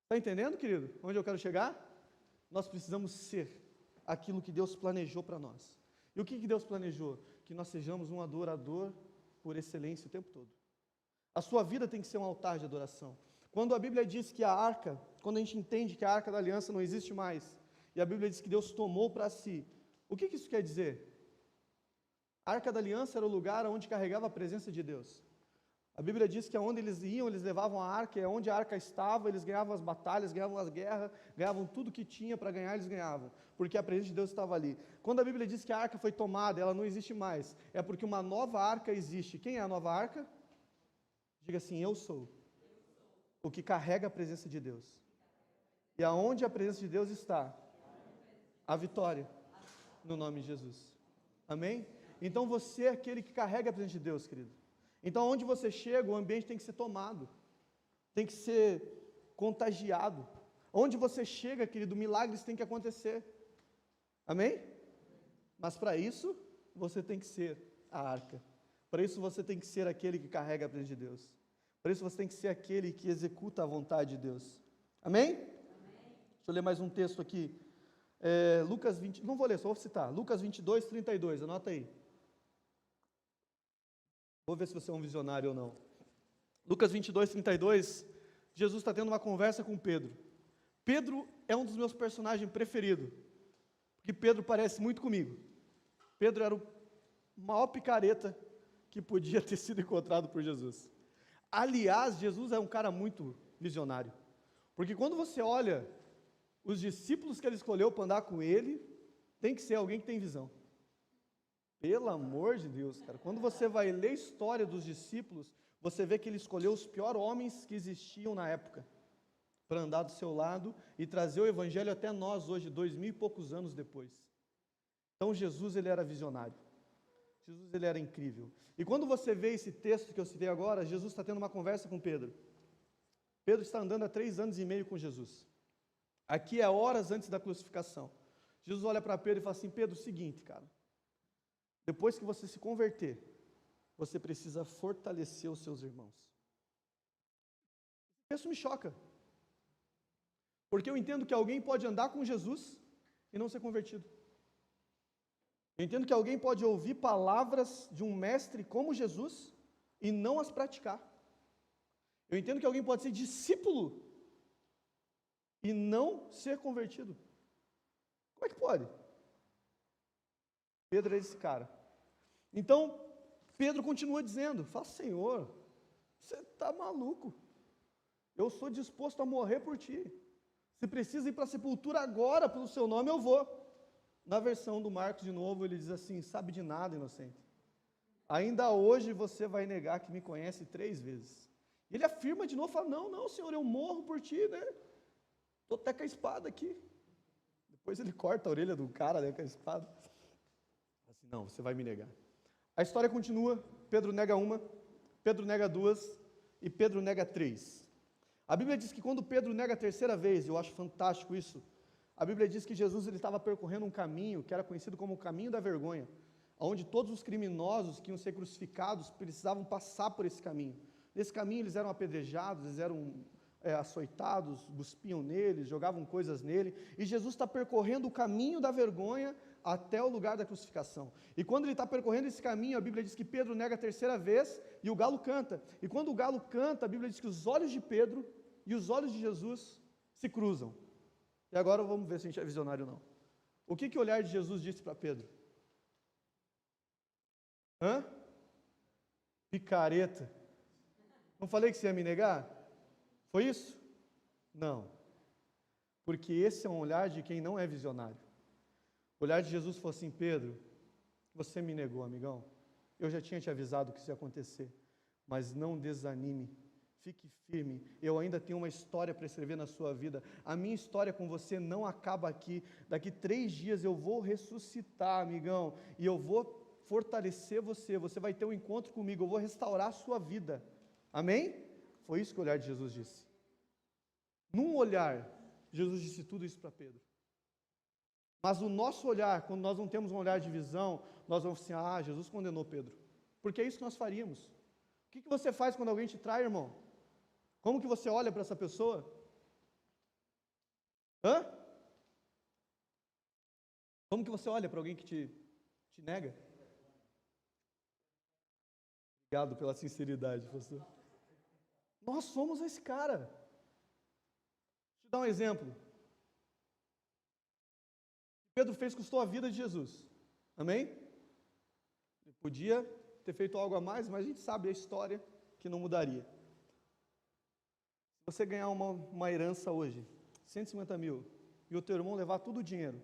Está entendendo, querido? Onde eu quero chegar? Nós precisamos ser aquilo que Deus planejou para nós. E o que Deus planejou? Que nós sejamos um adorador por excelência o tempo todo. A sua vida tem que ser um altar de adoração. Quando a Bíblia diz que a arca, quando a gente entende que a arca da aliança não existe mais, e a Bíblia diz que Deus tomou para si, o que isso quer dizer? A arca da aliança era o lugar onde carregava a presença de Deus. A Bíblia diz que aonde eles iam, eles levavam a arca, e onde a arca estava, eles ganhavam as batalhas, ganhavam as guerras, ganhavam tudo que tinha para ganhar, eles ganhavam, porque a presença de Deus estava ali. Quando a Bíblia diz que a arca foi tomada, ela não existe mais, é porque uma nova arca existe. Quem é a nova arca? Diga assim: eu sou o que carrega a presença de Deus. E aonde a presença de Deus está? A vitória, no nome de Jesus. Amém? Então você é aquele que carrega a presença de Deus, querido. Então onde você chega, o ambiente tem que ser tomado, tem que ser contagiado. Onde você chega, querido, milagres têm que acontecer. Amém? Mas para isso, você tem que ser a arca. Para isso você tem que ser aquele que carrega a presença de Deus. Para isso você tem que ser aquele que executa a vontade de Deus. Amém? Amém. Deixa eu ler mais um texto aqui. Lucas 20, não vou ler, só vou citar. Lucas 22, 32, anota aí. Vou ver se você é um visionário ou não. Lucas 22, 32, Jesus está tendo uma conversa com Pedro. Pedro é um dos meus personagens preferidos, porque Pedro parece muito comigo. Pedro era o maior picareta que podia ter sido encontrado por Jesus. Aliás, Jesus é um cara muito visionário, porque quando você olha os discípulos que ele escolheu para andar com ele, tem que ser alguém que tem visão. Pelo amor de Deus, cara, quando você vai ler a história dos discípulos, você vê que ele escolheu os piores homens que existiam na época, para andar do seu lado e trazer o evangelho até nós hoje, 2000 e poucos anos depois. Então Jesus, ele era visionário. Jesus, ele era incrível. E quando você vê esse texto que eu citei agora, Jesus está tendo uma conversa com Pedro. Pedro está andando há 3 anos e meio com Jesus. Aqui é horas antes da crucificação. Jesus olha para Pedro e fala assim: Pedro, seguinte, cara, depois que você se converter, você precisa fortalecer os seus irmãos. Isso me choca, porque eu entendo que alguém pode andar com Jesus e não ser convertido. Eu entendo que alguém pode ouvir palavras de um mestre como Jesus e não as praticar. Eu entendo que alguém pode ser discípulo e não ser convertido. Como é que pode? Pedro é esse cara. Então, Pedro continua dizendo, fala: Senhor, você está maluco, eu sou disposto a morrer por ti, se precisa ir para a sepultura agora, pelo seu nome eu vou. Na versão do Marcos, de novo, ele diz assim: sabe de nada, inocente, ainda hoje você vai negar que me conhece 3 vezes. E ele afirma de novo, fala: não, Senhor, eu morro por ti, né, estou até com a espada aqui. Depois ele corta a orelha do cara, né, com a espada. Assim: não, você vai me negar. A história continua. Pedro nega uma, Pedro nega 2 e Pedro nega 3. A Bíblia diz que quando Pedro nega a 3ª vez, eu acho fantástico isso, a Bíblia diz que Jesus ele estava percorrendo um caminho que era conhecido como o caminho da vergonha, onde todos os criminosos que iam ser crucificados precisavam passar por esse caminho. Nesse caminho eles eram apedrejados, eles eram açoitados, cuspiam neles, jogavam coisas nele, e Jesus está percorrendo o caminho da vergonha até o lugar da crucificação. E quando ele está percorrendo esse caminho, a Bíblia diz que Pedro nega a 3ª vez e o galo canta. E quando o galo canta, a Bíblia diz que os olhos de Pedro e os olhos de Jesus se cruzam. E agora vamos ver se a gente é visionário ou não. O que o olhar de Jesus disse para Pedro? Picareta. Não falei que você ia me negar? Foi isso? Não. Porque esse é um olhar de quem não é visionário. O olhar de Jesus foi assim: Pedro, você me negou, amigão. Eu já tinha te avisado que isso ia acontecer. Mas não desanime. Fique firme, eu ainda tenho uma história para escrever na sua vida. A minha história com você não acaba aqui. Daqui 3 dias eu vou ressuscitar, amigão, e eu vou fortalecer você. Você vai ter um encontro comigo, eu vou restaurar a sua vida. Amém? Foi isso que o olhar de Jesus disse. Num olhar, Jesus disse tudo isso para Pedro. Mas o nosso olhar, quando nós não temos um olhar de visão, nós vamos assim: ah, Jesus condenou Pedro. Porque é isso que nós faríamos. O que você faz quando alguém te trai, irmão? Como que você olha para essa pessoa? Como que você olha para alguém que te nega? Obrigado pela sinceridade, pastor. Nós somos esse cara. Deixa eu dar um exemplo. Pedro fez custou a vida de Jesus. Amém? Ele podia ter feito algo a mais, mas a gente sabe a história que não mudaria. Se você ganhar uma herança hoje, 150 mil, e o teu irmão levar todo o dinheiro,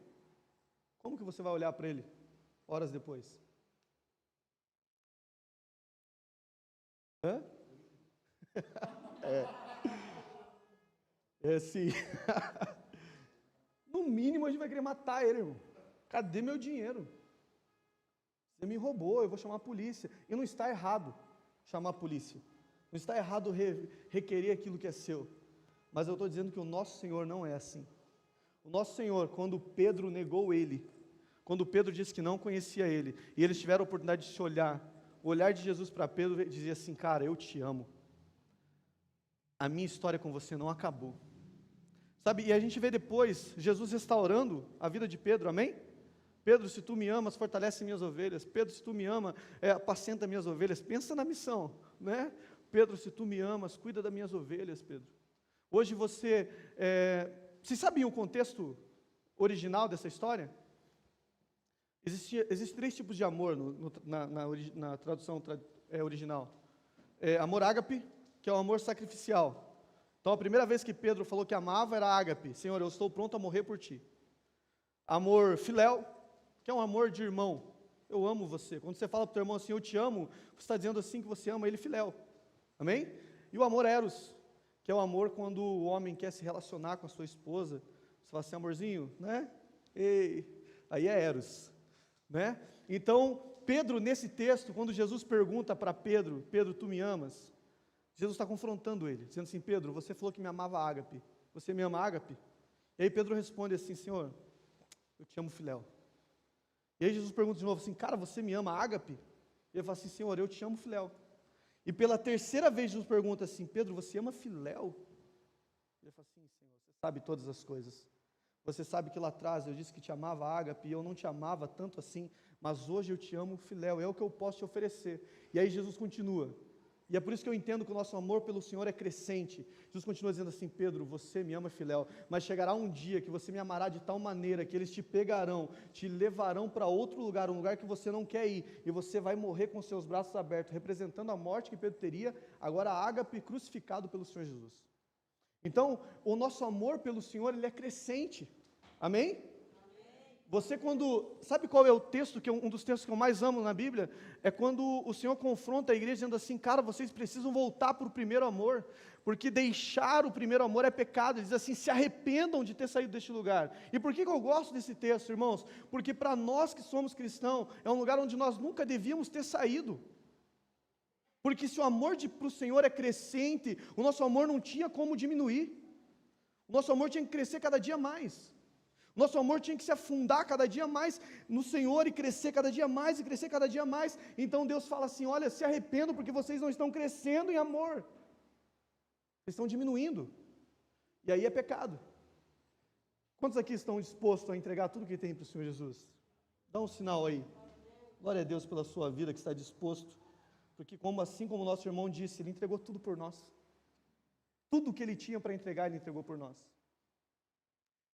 como que você vai olhar para ele horas depois? Sim. No mínimo a gente vai querer matar ele, irmão. Cadê meu dinheiro? Você me roubou, eu vou chamar a polícia. E não está errado chamar a polícia. Não está errado requerer aquilo que é seu. Mas eu estou dizendo que o nosso Senhor não é assim. O nosso Senhor, quando Pedro negou Ele, quando Pedro disse que não conhecia Ele, e eles tiveram a oportunidade de se olhar, o olhar de Jesus para Pedro dizia assim: cara, eu te amo. A minha história com você não acabou. Sabe, e a gente vê depois Jesus restaurando a vida de Pedro, amém? Pedro, se tu me amas, fortalece minhas ovelhas. Pedro, se tu me amas, apacenta minhas ovelhas. Pensa na missão, né? Pedro, se tu me amas, cuida das minhas ovelhas, Pedro. Hoje vocês sabem o contexto original dessa história? Existem 3 tipos de amor na tradução original. Amor ágape, que é o amor sacrificial. Então a primeira vez que Pedro falou que amava era ágape. Senhor, eu estou pronto a morrer por ti. Amor filéu, que é um amor de irmão. Eu amo você. Quando você fala para o teu irmão assim, eu te amo, você está dizendo assim que você ama ele filéu. Amém? E o amor eros, que é o amor quando o homem quer se relacionar com a sua esposa. Você fala assim, amorzinho, né? Ei, aí é eros, né? Então, Pedro, nesse texto, quando Jesus pergunta para Pedro, Pedro, tu me amas? Jesus está confrontando ele, dizendo assim, Pedro, você falou que me amava ágape. Você me ama ágape? E aí Pedro responde assim, Senhor, eu te amo filéu. E aí Jesus pergunta de novo assim, cara, você me ama ágape? E ele fala assim, Senhor, eu te amo filéu. E pela terceira vez Jesus pergunta assim, Pedro, você ama filéu? Ele fala assim, Senhor, você sabe todas as coisas. Você sabe que lá atrás eu disse que te amava ágape, e eu não te amava tanto assim, mas hoje eu te amo filéu, é o que eu posso te oferecer. E aí Jesus continua. E é por isso que eu entendo que o nosso amor pelo Senhor é crescente. Jesus continua dizendo assim, Pedro, você me ama filéu, mas chegará um dia que você me amará de tal maneira que eles te pegarão, te levarão para outro lugar, um lugar que você não quer ir, e você vai morrer com seus braços abertos, representando a morte que Pedro teria, agora ágape crucificado pelo Senhor Jesus. Então, o nosso amor pelo Senhor, ele é crescente. Amém? Você sabe qual é o texto, que é um dos textos que eu mais amo na Bíblia? É quando o Senhor confronta a igreja dizendo assim, cara, vocês precisam voltar para o primeiro amor, porque deixar o primeiro amor é pecado. Ele diz assim, se arrependam de ter saído deste lugar. E por que eu gosto desse texto, irmãos? Porque para nós que somos cristãos, é um lugar onde nós nunca devíamos ter saído. Porque se o amor para o Senhor é crescente, o nosso amor não tinha como diminuir. O nosso amor tinha que crescer cada dia mais. Nosso amor tinha que se afundar cada dia mais no Senhor e crescer cada dia mais e crescer cada dia mais. Então Deus fala assim, olha, se arrependam porque vocês não estão crescendo em amor. Vocês estão diminuindo. E aí é pecado. Quantos aqui estão dispostos a entregar tudo que tem para o Senhor Jesus? Dá um sinal aí. Glória a Deus pela sua vida que está disposto. Porque assim como o nosso irmão disse, ele entregou tudo por nós. Tudo que ele tinha para entregar, ele entregou por nós.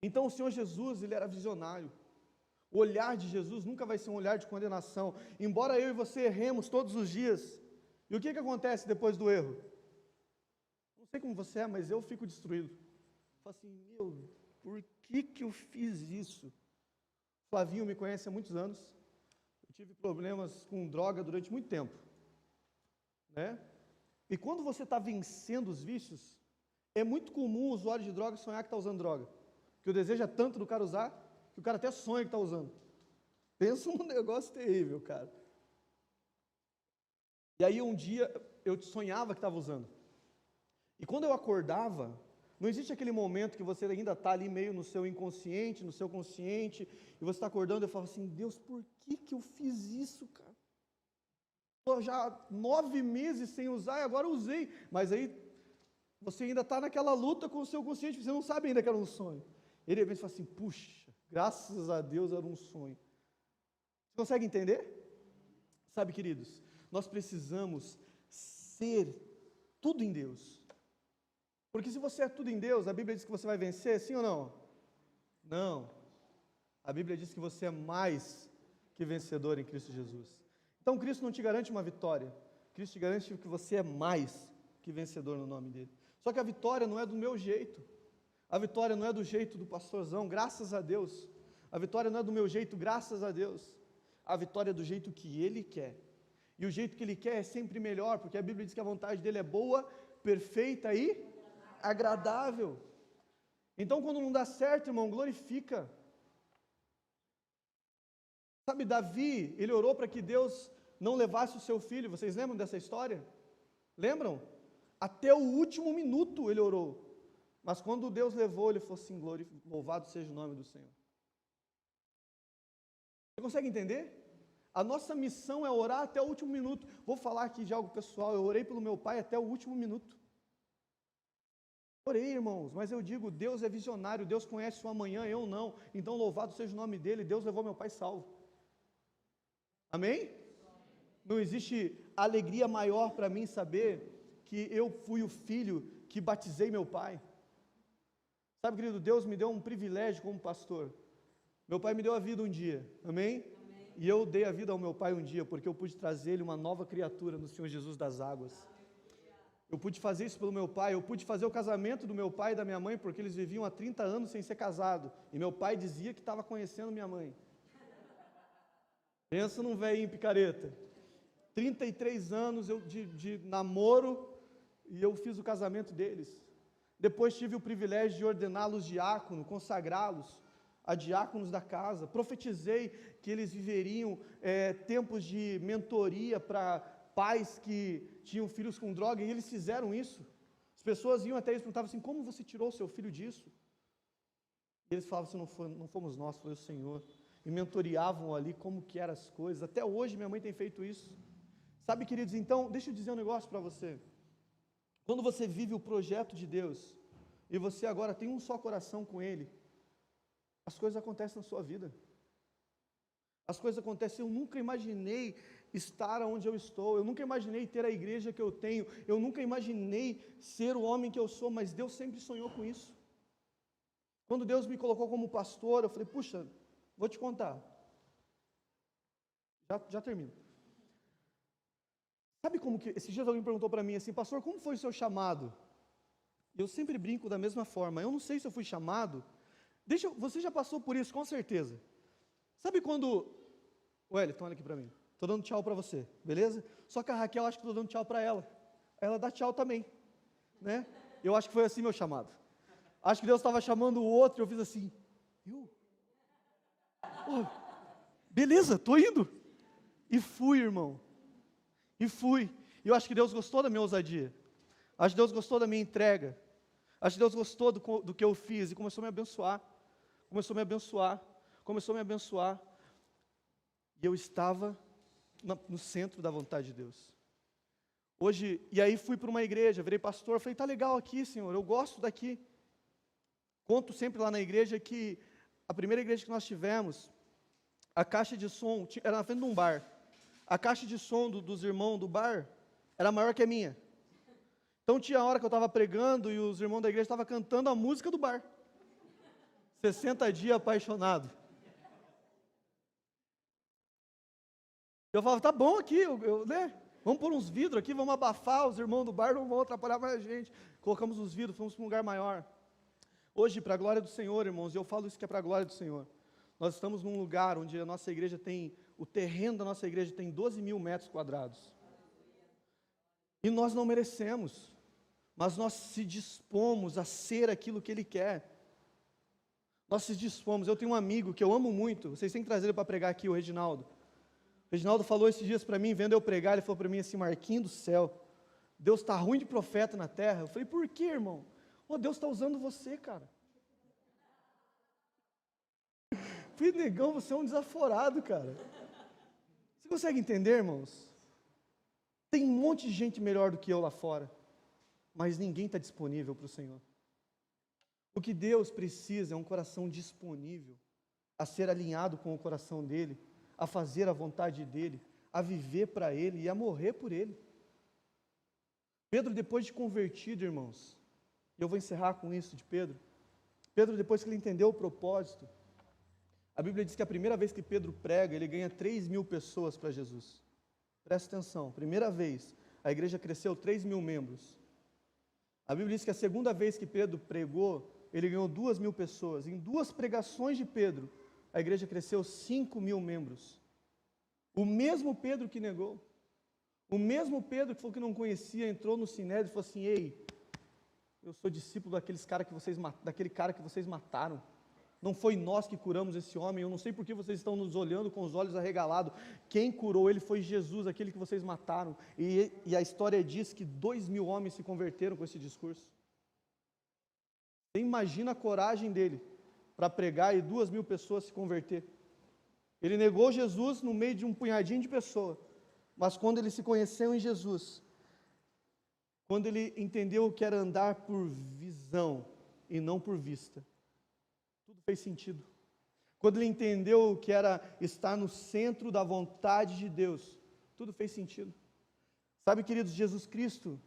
Então o Senhor Jesus, ele era visionário. O olhar de Jesus nunca vai ser um olhar de condenação. Embora eu e você erremos todos os dias. E o que acontece depois do erro? Não sei como você é, mas eu fico destruído. Eu falo assim, por que eu fiz isso? Flavinho me conhece há muitos anos. Eu tive problemas com droga durante muito tempo. Né? E quando você está vencendo os vícios, é muito comum o usuário de droga sonhar que está usando droga. Que o desejo é tanto do cara usar, que o cara até sonha que está usando. Pensa num negócio terrível, cara. E aí um dia eu sonhava que estava usando. E quando eu acordava, não existe aquele momento que você ainda está ali meio no seu inconsciente, no seu consciente, e você está acordando e eu falo assim, Deus, por que eu fiz isso, cara? Estou já 9 meses sem usar e agora usei. Mas aí você ainda está naquela luta com o seu consciente, você não sabe ainda que era um sonho. Ele de repente fala assim, puxa, graças a Deus era um sonho. Você consegue entender? Sabe, queridos, nós precisamos ser tudo em Deus. Porque se você é tudo em Deus, a Bíblia diz que você vai vencer, sim ou não? Não. A Bíblia diz que você é mais que vencedor em Cristo Jesus. Então Cristo não te garante uma vitória. Cristo te garante que você é mais que vencedor no nome dele. Só que a vitória não é do meu jeito. A vitória não é do jeito do pastorzão, graças a Deus. A vitória não é do meu jeito, graças a Deus. A vitória é do jeito que Ele quer. E o jeito que Ele quer é sempre melhor, porque a Bíblia diz que a vontade dEle é boa, perfeita e agradável. Então, quando não dá certo, irmão, glorifica. Sabe, Davi, ele orou para que Deus não levasse o seu filho. Vocês lembram dessa história? Lembram? Até o último minuto ele orou. Mas quando Deus levou, ele falou assim, louvado seja o nome do Senhor. Você consegue entender? A nossa missão é orar até o último minuto. Vou falar aqui de algo pessoal, eu orei pelo meu pai até o último minuto. Orei, irmãos, mas eu digo, Deus é visionário, Deus conhece o amanhã, eu não. Então louvado seja o nome dele, Deus levou meu pai salvo. Amém? Não existe alegria maior para mim saber que eu fui o filho que batizei meu pai. Sabe, querido, Deus me deu um privilégio como pastor. Meu pai me deu a vida um dia, amém? E eu dei a vida ao meu pai um dia, porque eu pude trazer ele uma nova criatura no Senhor Jesus das águas. Eu pude fazer isso pelo meu pai, eu pude fazer o casamento do meu pai e da minha mãe, porque eles viviam há 30 anos sem ser casado, e meu pai dizia que estava conhecendo minha mãe. Pensa num velhinho picareta. 33 anos de namoro, e eu fiz o casamento deles. Depois tive o privilégio de ordená-los diácono, consagrá-los a diáconos da casa. Profetizei que eles viveriam tempos de mentoria para pais que tinham filhos com droga, e eles fizeram isso. As pessoas iam até eles e perguntavam assim, como você tirou seu filho disso? E eles falavam assim, não fomos nós, foi o Senhor. E mentoriavam ali como que eram as coisas. Até hoje minha mãe tem feito isso. Sabe, queridos, então, deixa eu dizer um negócio para você. Quando você vive o projeto de Deus, e você agora tem um só coração com Ele, as coisas acontecem na sua vida. As coisas acontecem, eu nunca imaginei estar onde eu estou, eu nunca imaginei ter a igreja que eu tenho, eu nunca imaginei ser o homem que eu sou, mas Deus sempre sonhou com isso. Quando Deus me colocou como pastor, eu falei, puxa, vou te contar. Já termino. Sabe como que, esses dias alguém perguntou para mim assim, pastor, como foi o seu chamado? Eu sempre brinco da mesma forma, eu não sei se eu fui chamado, você já passou por isso, com certeza. Sabe quando, Wellington, olha aqui para mim, estou dando tchau para você, beleza? Só que a Raquel, acho que estou dando tchau para ela, ela dá tchau também, né? Eu acho que foi assim meu chamado. Acho que Deus estava chamando o outro, e eu fiz assim, beleza, estou indo. E fui, irmão. E fui. E eu acho que Deus gostou da minha ousadia. Acho que Deus gostou da minha entrega. Acho que Deus gostou do que eu fiz e começou a me abençoar. Começou a me abençoar. Começou a me abençoar. E eu estava no centro da vontade de Deus. Hoje, e aí fui para uma igreja, virei pastor, falei, tá legal aqui, Senhor, eu gosto daqui. Conto sempre lá na igreja que a primeira igreja que nós tivemos, a caixa de som, era na frente de um bar. A caixa de som dos irmãos do bar era maior que a minha. Então tinha hora que eu estava pregando e os irmãos da igreja estavam cantando a música do bar. 60 dias apaixonado. Eu falava, tá bom aqui, né? Vamos pôr uns vidros aqui, vamos abafar, os irmãos do bar não vão atrapalhar mais a gente. Colocamos os vidros, fomos para um lugar maior. Hoje, para a glória do Senhor, irmãos, e eu falo isso que é para a glória do Senhor, nós estamos num lugar onde a nossa igreja tem, o terreno da nossa igreja tem 12 mil metros quadrados. E nós não merecemos, mas nós se dispomos a ser aquilo que Ele quer. Nós se dispomos. Eu tenho um amigo que eu amo muito, vocês têm que trazer ele para pregar aqui, o Reginaldo. O Reginaldo falou esses dias para mim, vendo eu pregar, ele falou para mim assim, Marquinhos do céu, Deus está ruim de profeta na terra. Eu falei, por quê, irmão? Deus está usando você, cara. Falei, negão, você é um desaforado, cara. Você consegue entender, irmãos? Tem um monte de gente melhor do que eu lá fora, mas ninguém está disponível para o Senhor. O que Deus precisa é um coração disponível a ser alinhado com o coração dEle, a fazer a vontade dEle, a viver para Ele e a morrer por Ele. Pedro, depois de convertido, irmãos, e eu vou encerrar com isso de Pedro. Pedro, depois que ele entendeu o propósito, a Bíblia diz que a primeira vez que Pedro prega, ele ganha 3.000 pessoas para Jesus. Presta atenção, primeira vez, a igreja cresceu 3.000 membros. A Bíblia diz que a segunda vez que Pedro pregou, ele ganhou 2.000 pessoas. Em 2 pregações de Pedro, a igreja cresceu 5.000 membros. O mesmo Pedro que negou, o mesmo Pedro que falou que não conhecia, entrou no Sinédrio e falou assim, ei, eu sou discípulo daquele cara que vocês mataram. Não foi nós que curamos esse homem, eu não sei por que vocês estão nos olhando com os olhos arregalados. Quem curou ele foi Jesus, aquele que vocês mataram. E a história diz que 2.000 homens se converteram com esse discurso. Você imagina a coragem dele para pregar e 2.000 pessoas se converter. Ele negou Jesus no meio de um punhadinho de pessoas, mas quando ele se conheceu em Jesus, quando ele entendeu o que era andar por visão e não por vista, tudo fez sentido. Quando ele entendeu o que era estar no centro da vontade de Deus, tudo fez sentido. Sabe, queridos, Jesus Cristo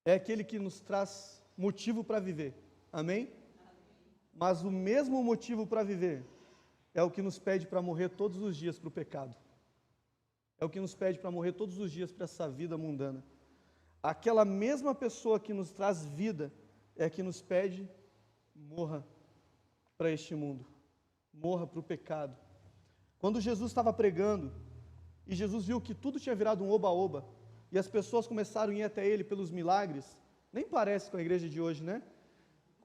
é aquele que nos traz motivo para viver, amém? Mas o mesmo motivo para viver é o que nos pede para morrer todos os dias para o pecado. É o que nos pede para morrer todos os dias para essa vida mundana. Aquela mesma pessoa que nos traz vida é a que nos pede, morra para este mundo, morra para o pecado. Quando Jesus estava pregando, e Jesus viu que tudo tinha virado um oba-oba, e as pessoas começaram a ir até ele pelos milagres, nem parece com a igreja de hoje, né?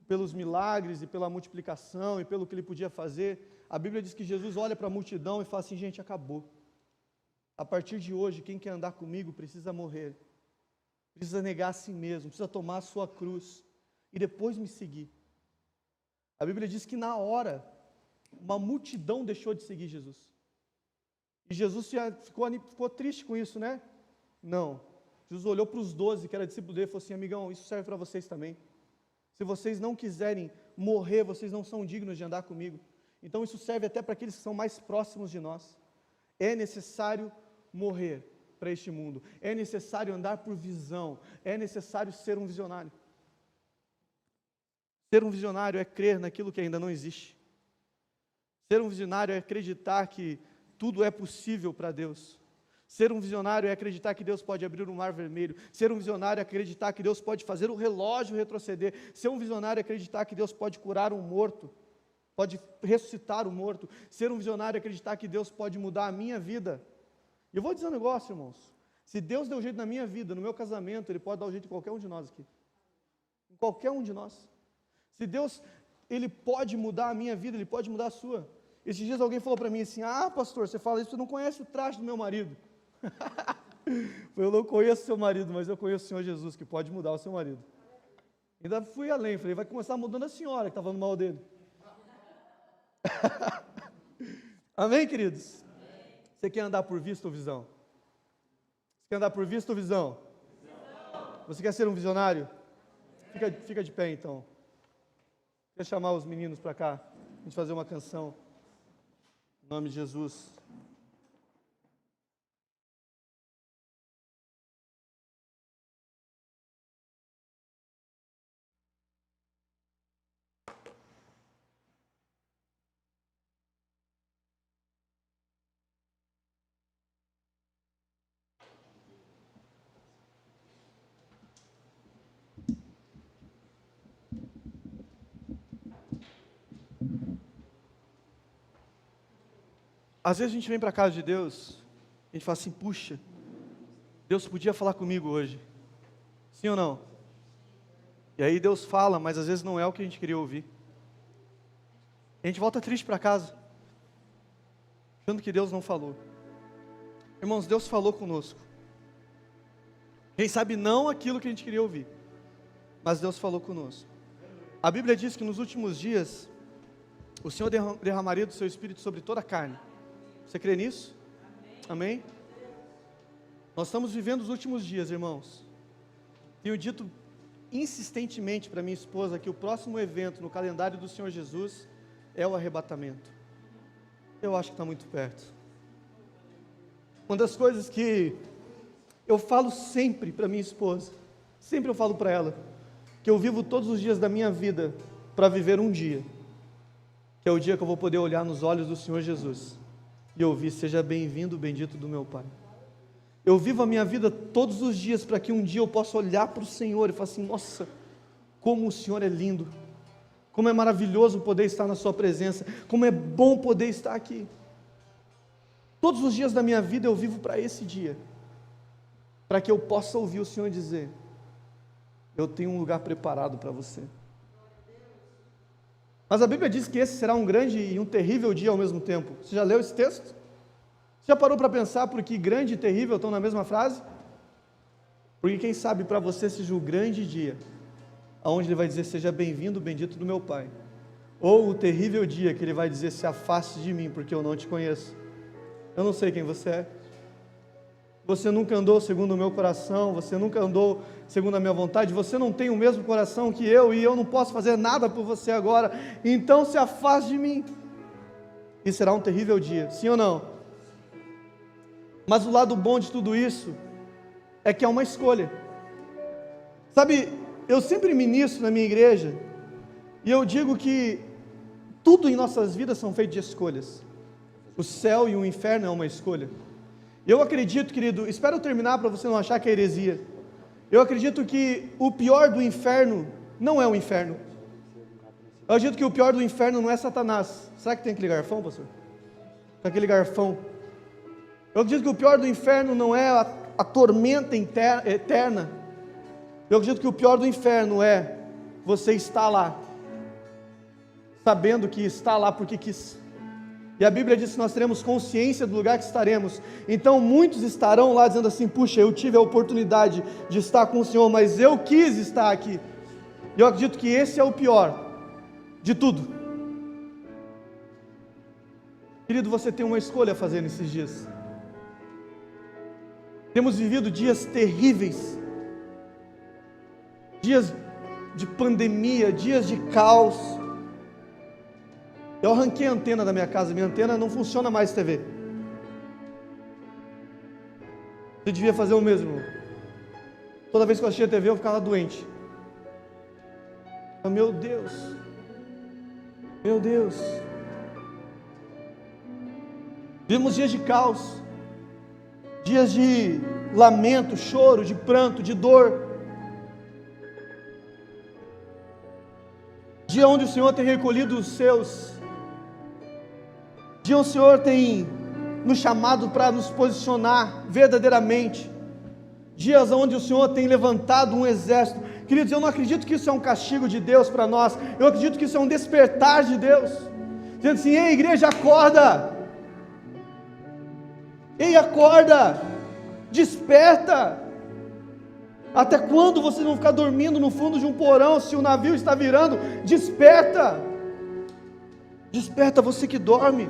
Pelos milagres e pela multiplicação e pelo que ele podia fazer, a Bíblia diz que Jesus olha para a multidão e fala assim: gente, acabou. A partir de hoje, quem quer andar comigo precisa morrer, precisa negar a si mesmo, precisa tomar a sua cruz e depois me seguir. A Bíblia diz que na hora, uma multidão deixou de seguir Jesus. E Jesus ficou triste com isso, né? Não. Jesus olhou para os 12, que era discípulo dele, e falou assim: amigão, isso serve para vocês também. Se vocês não quiserem morrer, vocês não são dignos de andar comigo. Então isso serve até para aqueles que são mais próximos de nós. É necessário morrer para este mundo. É necessário andar por visão. É necessário ser um visionário. Ser um visionário é crer naquilo que ainda não existe. Ser um visionário é acreditar que tudo é possível para Deus. Ser um visionário é acreditar que Deus pode abrir o mar vermelho. Ser um visionário é acreditar que Deus pode fazer o relógio retroceder. Ser um visionário é acreditar que Deus pode curar um morto, pode ressuscitar o morto. Ser um visionário é acreditar que Deus pode mudar a minha vida. E eu vou dizer um negócio, irmãos. Se Deus deu jeito na minha vida, no meu casamento, Ele pode dar o jeito em qualquer um de nós aqui. Em qualquer um de nós. Se Deus, Ele pode mudar a minha vida, Ele pode mudar a sua. Esses dias alguém falou para mim assim: ah, pastor, você fala isso, você não conhece o traje do meu marido. Eu não conheço o seu marido, mas eu conheço o Senhor Jesus, que pode mudar o seu marido. Ainda fui além, falei: vai começar mudando a senhora que está falando mal dele. Amém, queridos? Amém. Você quer andar por vista ou visão? Você quer andar por vista ou visão? Visão. Você quer ser um visionário? Fica de pé então. Quer chamar os meninos para cá? A gente fazer uma canção. Em nome de Jesus. Às vezes a gente vem para a casa de Deus, a gente fala assim: puxa, Deus podia falar comigo hoje. Sim ou não? E aí Deus fala, mas às vezes não é o que a gente queria ouvir. A gente volta triste para casa, achando que Deus não falou. Irmãos, Deus falou conosco. Quem sabe não aquilo que a gente queria ouvir, mas Deus falou conosco. A Bíblia diz que nos últimos dias, o Senhor derramaria do seu Espírito sobre toda a carne. Você crê nisso? Amém? Nós estamos vivendo os últimos dias, irmãos. Tenho dito insistentemente para minha esposa que o próximo evento no calendário do Senhor Jesus é o arrebatamento. Eu acho que está muito perto. Uma das coisas que eu falo sempre para minha esposa, sempre eu falo para ela, que eu vivo todos os dias da minha vida para viver um dia, que é o dia que eu vou poder olhar nos olhos do Senhor Jesus e ouvir: seja bem-vindo, bendito do meu Pai. Eu vivo a minha vida todos os dias para que um dia eu possa olhar para o Senhor e falar assim: nossa, como o Senhor é lindo, como é maravilhoso poder estar na sua presença, como é bom poder estar aqui. Todos os dias da minha vida eu vivo para esse dia, para que eu possa ouvir o Senhor dizer: eu tenho um lugar preparado para você. Mas a Bíblia diz que esse será um grande e um terrível dia ao mesmo tempo. Você já leu esse texto? Você já parou para pensar por que grande e terrível estão na mesma frase? Porque quem sabe para você seja o grande dia onde ele vai dizer, seja bem-vindo, bendito do meu Pai. Ou o terrível dia que ele vai dizer, se afaste de mim, porque eu não te conheço. Eu não sei quem você é. Você nunca andou segundo o meu coração, você nunca andou segundo a minha vontade, você não tem o mesmo coração que eu, e eu não posso fazer nada por você agora, então se afaste de mim. E será um terrível dia, sim ou não? Mas o lado bom de tudo isso é que é uma escolha. Sabe, eu sempre ministro na minha igreja, e eu digo que tudo em nossas vidas são feitos de escolhas. O céu e o inferno é uma escolha. Eu acredito, querido, espera eu terminar para você não achar que é heresia. Eu acredito que o pior do inferno não é o inferno. Eu acredito que o pior do inferno não é Satanás. Será que tem aquele garfão, pastor? Aquele garfão. Eu acredito que o pior do inferno não é a tormenta eterna. Eu acredito que o pior do inferno é você estar lá, sabendo que está lá porque quis. E a Bíblia diz que nós teremos consciência do lugar que estaremos. Então muitos estarão lá dizendo assim, puxa, eu tive a oportunidade de estar com o Senhor, mas eu quis estar aqui. E eu acredito que esse é o pior de tudo. Querido, você tem uma escolha a fazer nesses dias. Temos vivido dias terríveis, dias de pandemia, dias de caos. Eu arranquei a antena da minha casa, minha antena não funciona mais TV. Você devia fazer o mesmo. Toda vez que eu assistia TV eu ficava doente. Meu Deus, meu Deus. Vivemos dias de caos, dias de lamento, choro, de pranto, de dor. Dia onde o Senhor tem recolhido os seus. Dia onde o Senhor tem nos chamado para nos posicionar verdadeiramente. Dias onde o Senhor tem levantado um exército. Queridos, eu não acredito que isso é um castigo de Deus para nós. Eu acredito que isso é um despertar de Deus. Dizendo assim, ei igreja, acorda. Ei, acorda. Desperta. Até quando você não ficar dormindo no fundo de um porão, se o navio está virando? Desperta. Desperta você que dorme.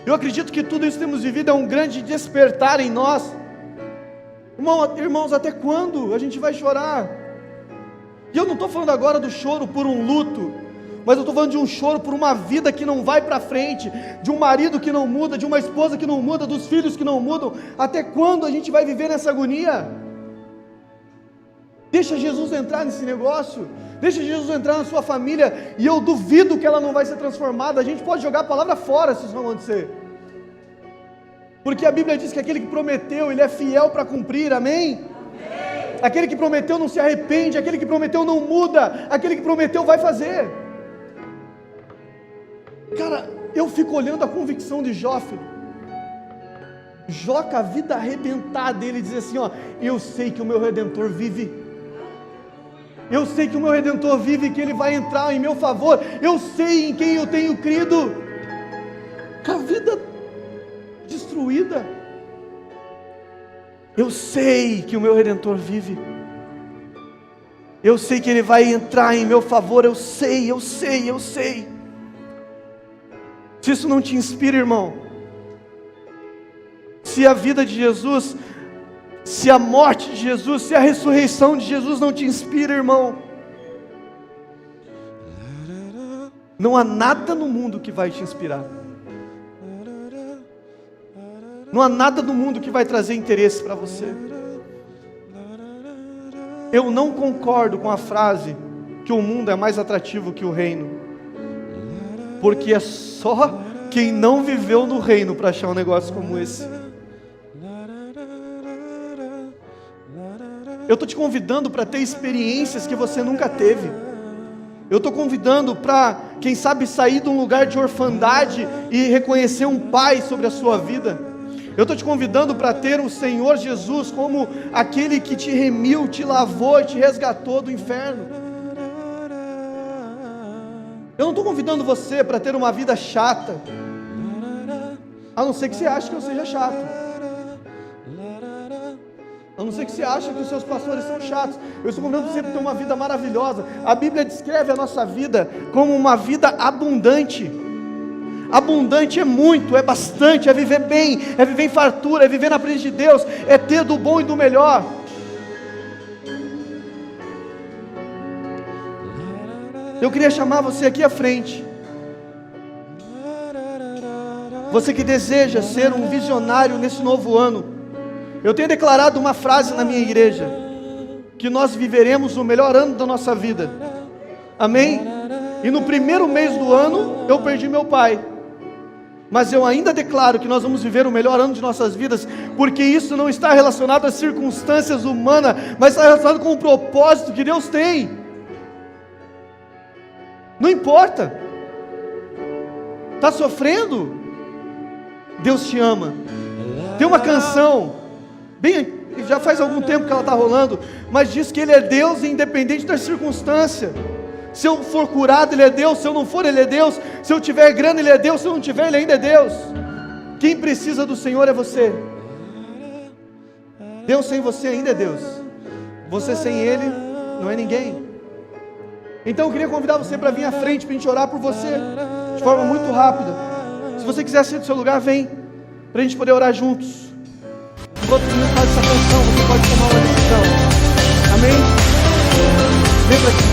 Eu acredito que tudo isso que temos vivido é um grande despertar em nós. Irmãos, até quando a gente vai chorar? E eu não estou falando agora do choro por um luto, mas eu estou falando de um choro por uma vida que não vai para frente, de um marido que não muda, de uma esposa que não muda, dos filhos que não mudam. Até quando a gente vai viver nessa agonia? Deixa Jesus entrar nesse negócio, deixa Jesus entrar na sua família, e eu duvido que ela não vai ser transformada. A gente pode jogar a palavra fora se isso não acontecer, porque a Bíblia diz que aquele que prometeu, ele é fiel para cumprir, amém? Aquele que prometeu não se arrepende, aquele que prometeu não muda, aquele que prometeu vai fazer. Cara, eu fico olhando a convicção de Jó, filho. Jó, com a vida arrebentada, ele diz assim, ó, eu sei que o meu Redentor vive. Eu sei que o meu Redentor vive e que Ele vai entrar em meu favor. Eu sei em quem eu tenho crido. Com a vida destruída, eu sei que o meu Redentor vive. Eu sei que Ele vai entrar em meu favor. Eu sei. Se isso não te inspira, irmão, se a vida de Jesus, se a morte de Jesus, se a ressurreição de Jesus não te inspira, irmão, não há nada no mundo que vai te inspirar. Não há nada no mundo que vai trazer interesse para você. Eu não concordo com a frase que o mundo é mais atrativo que o reino, porque é só quem não viveu no reino para achar um negócio como esse. Eu estou te convidando para ter experiências que você nunca teve. Eu estou convidando para, quem sabe, sair de um lugar de orfandade e reconhecer um pai sobre a sua vida. Eu estou te convidando para ter o Senhor Jesus como aquele que te remiu, te lavou e te resgatou do inferno. Eu não estou convidando você para ter uma vida chata, a não ser que você ache que eu seja chato. A A não ser que você ache que os seus pastores são chatos. Eu estou convidando você para ter uma vida maravilhosa. A Bíblia descreve a nossa vida como uma vida abundante. Abundante é muito, é bastante, é viver bem, é viver em fartura, é viver na presença de Deus, é ter do bom e do melhor. Eu queria chamar você aqui à frente. Você que deseja ser um visionário nesse novo ano. Eu tenho declarado uma frase na minha igreja, que nós viveremos o melhor ano da nossa vida. Amém? E no primeiro mês do ano, eu perdi meu pai. Mas eu ainda declaro que nós vamos viver o melhor ano de nossas vidas, porque isso não está relacionado às circunstâncias humanas, mas está relacionado com o propósito que Deus tem. Não importa. Está sofrendo? Deus te ama. Tem uma canção, já faz algum tempo que ela está rolando, mas diz que Ele é Deus independente da circunstância. Se eu for curado, Ele é Deus. Se eu não for, Ele é Deus. Se eu tiver grana, Ele é Deus. Se eu não tiver, Ele ainda é Deus. Quem precisa do Senhor é você. Deus sem você ainda é Deus. Você sem Ele não é ninguém. Então eu queria convidar você para vir à frente, para a gente orar por você, de forma muito rápida. Se você quiser sair do seu lugar, vem, para a gente poder orar juntos. Enquanto você faz essa canção, você pode tomar uma decisão. Amém? Vem para aqui.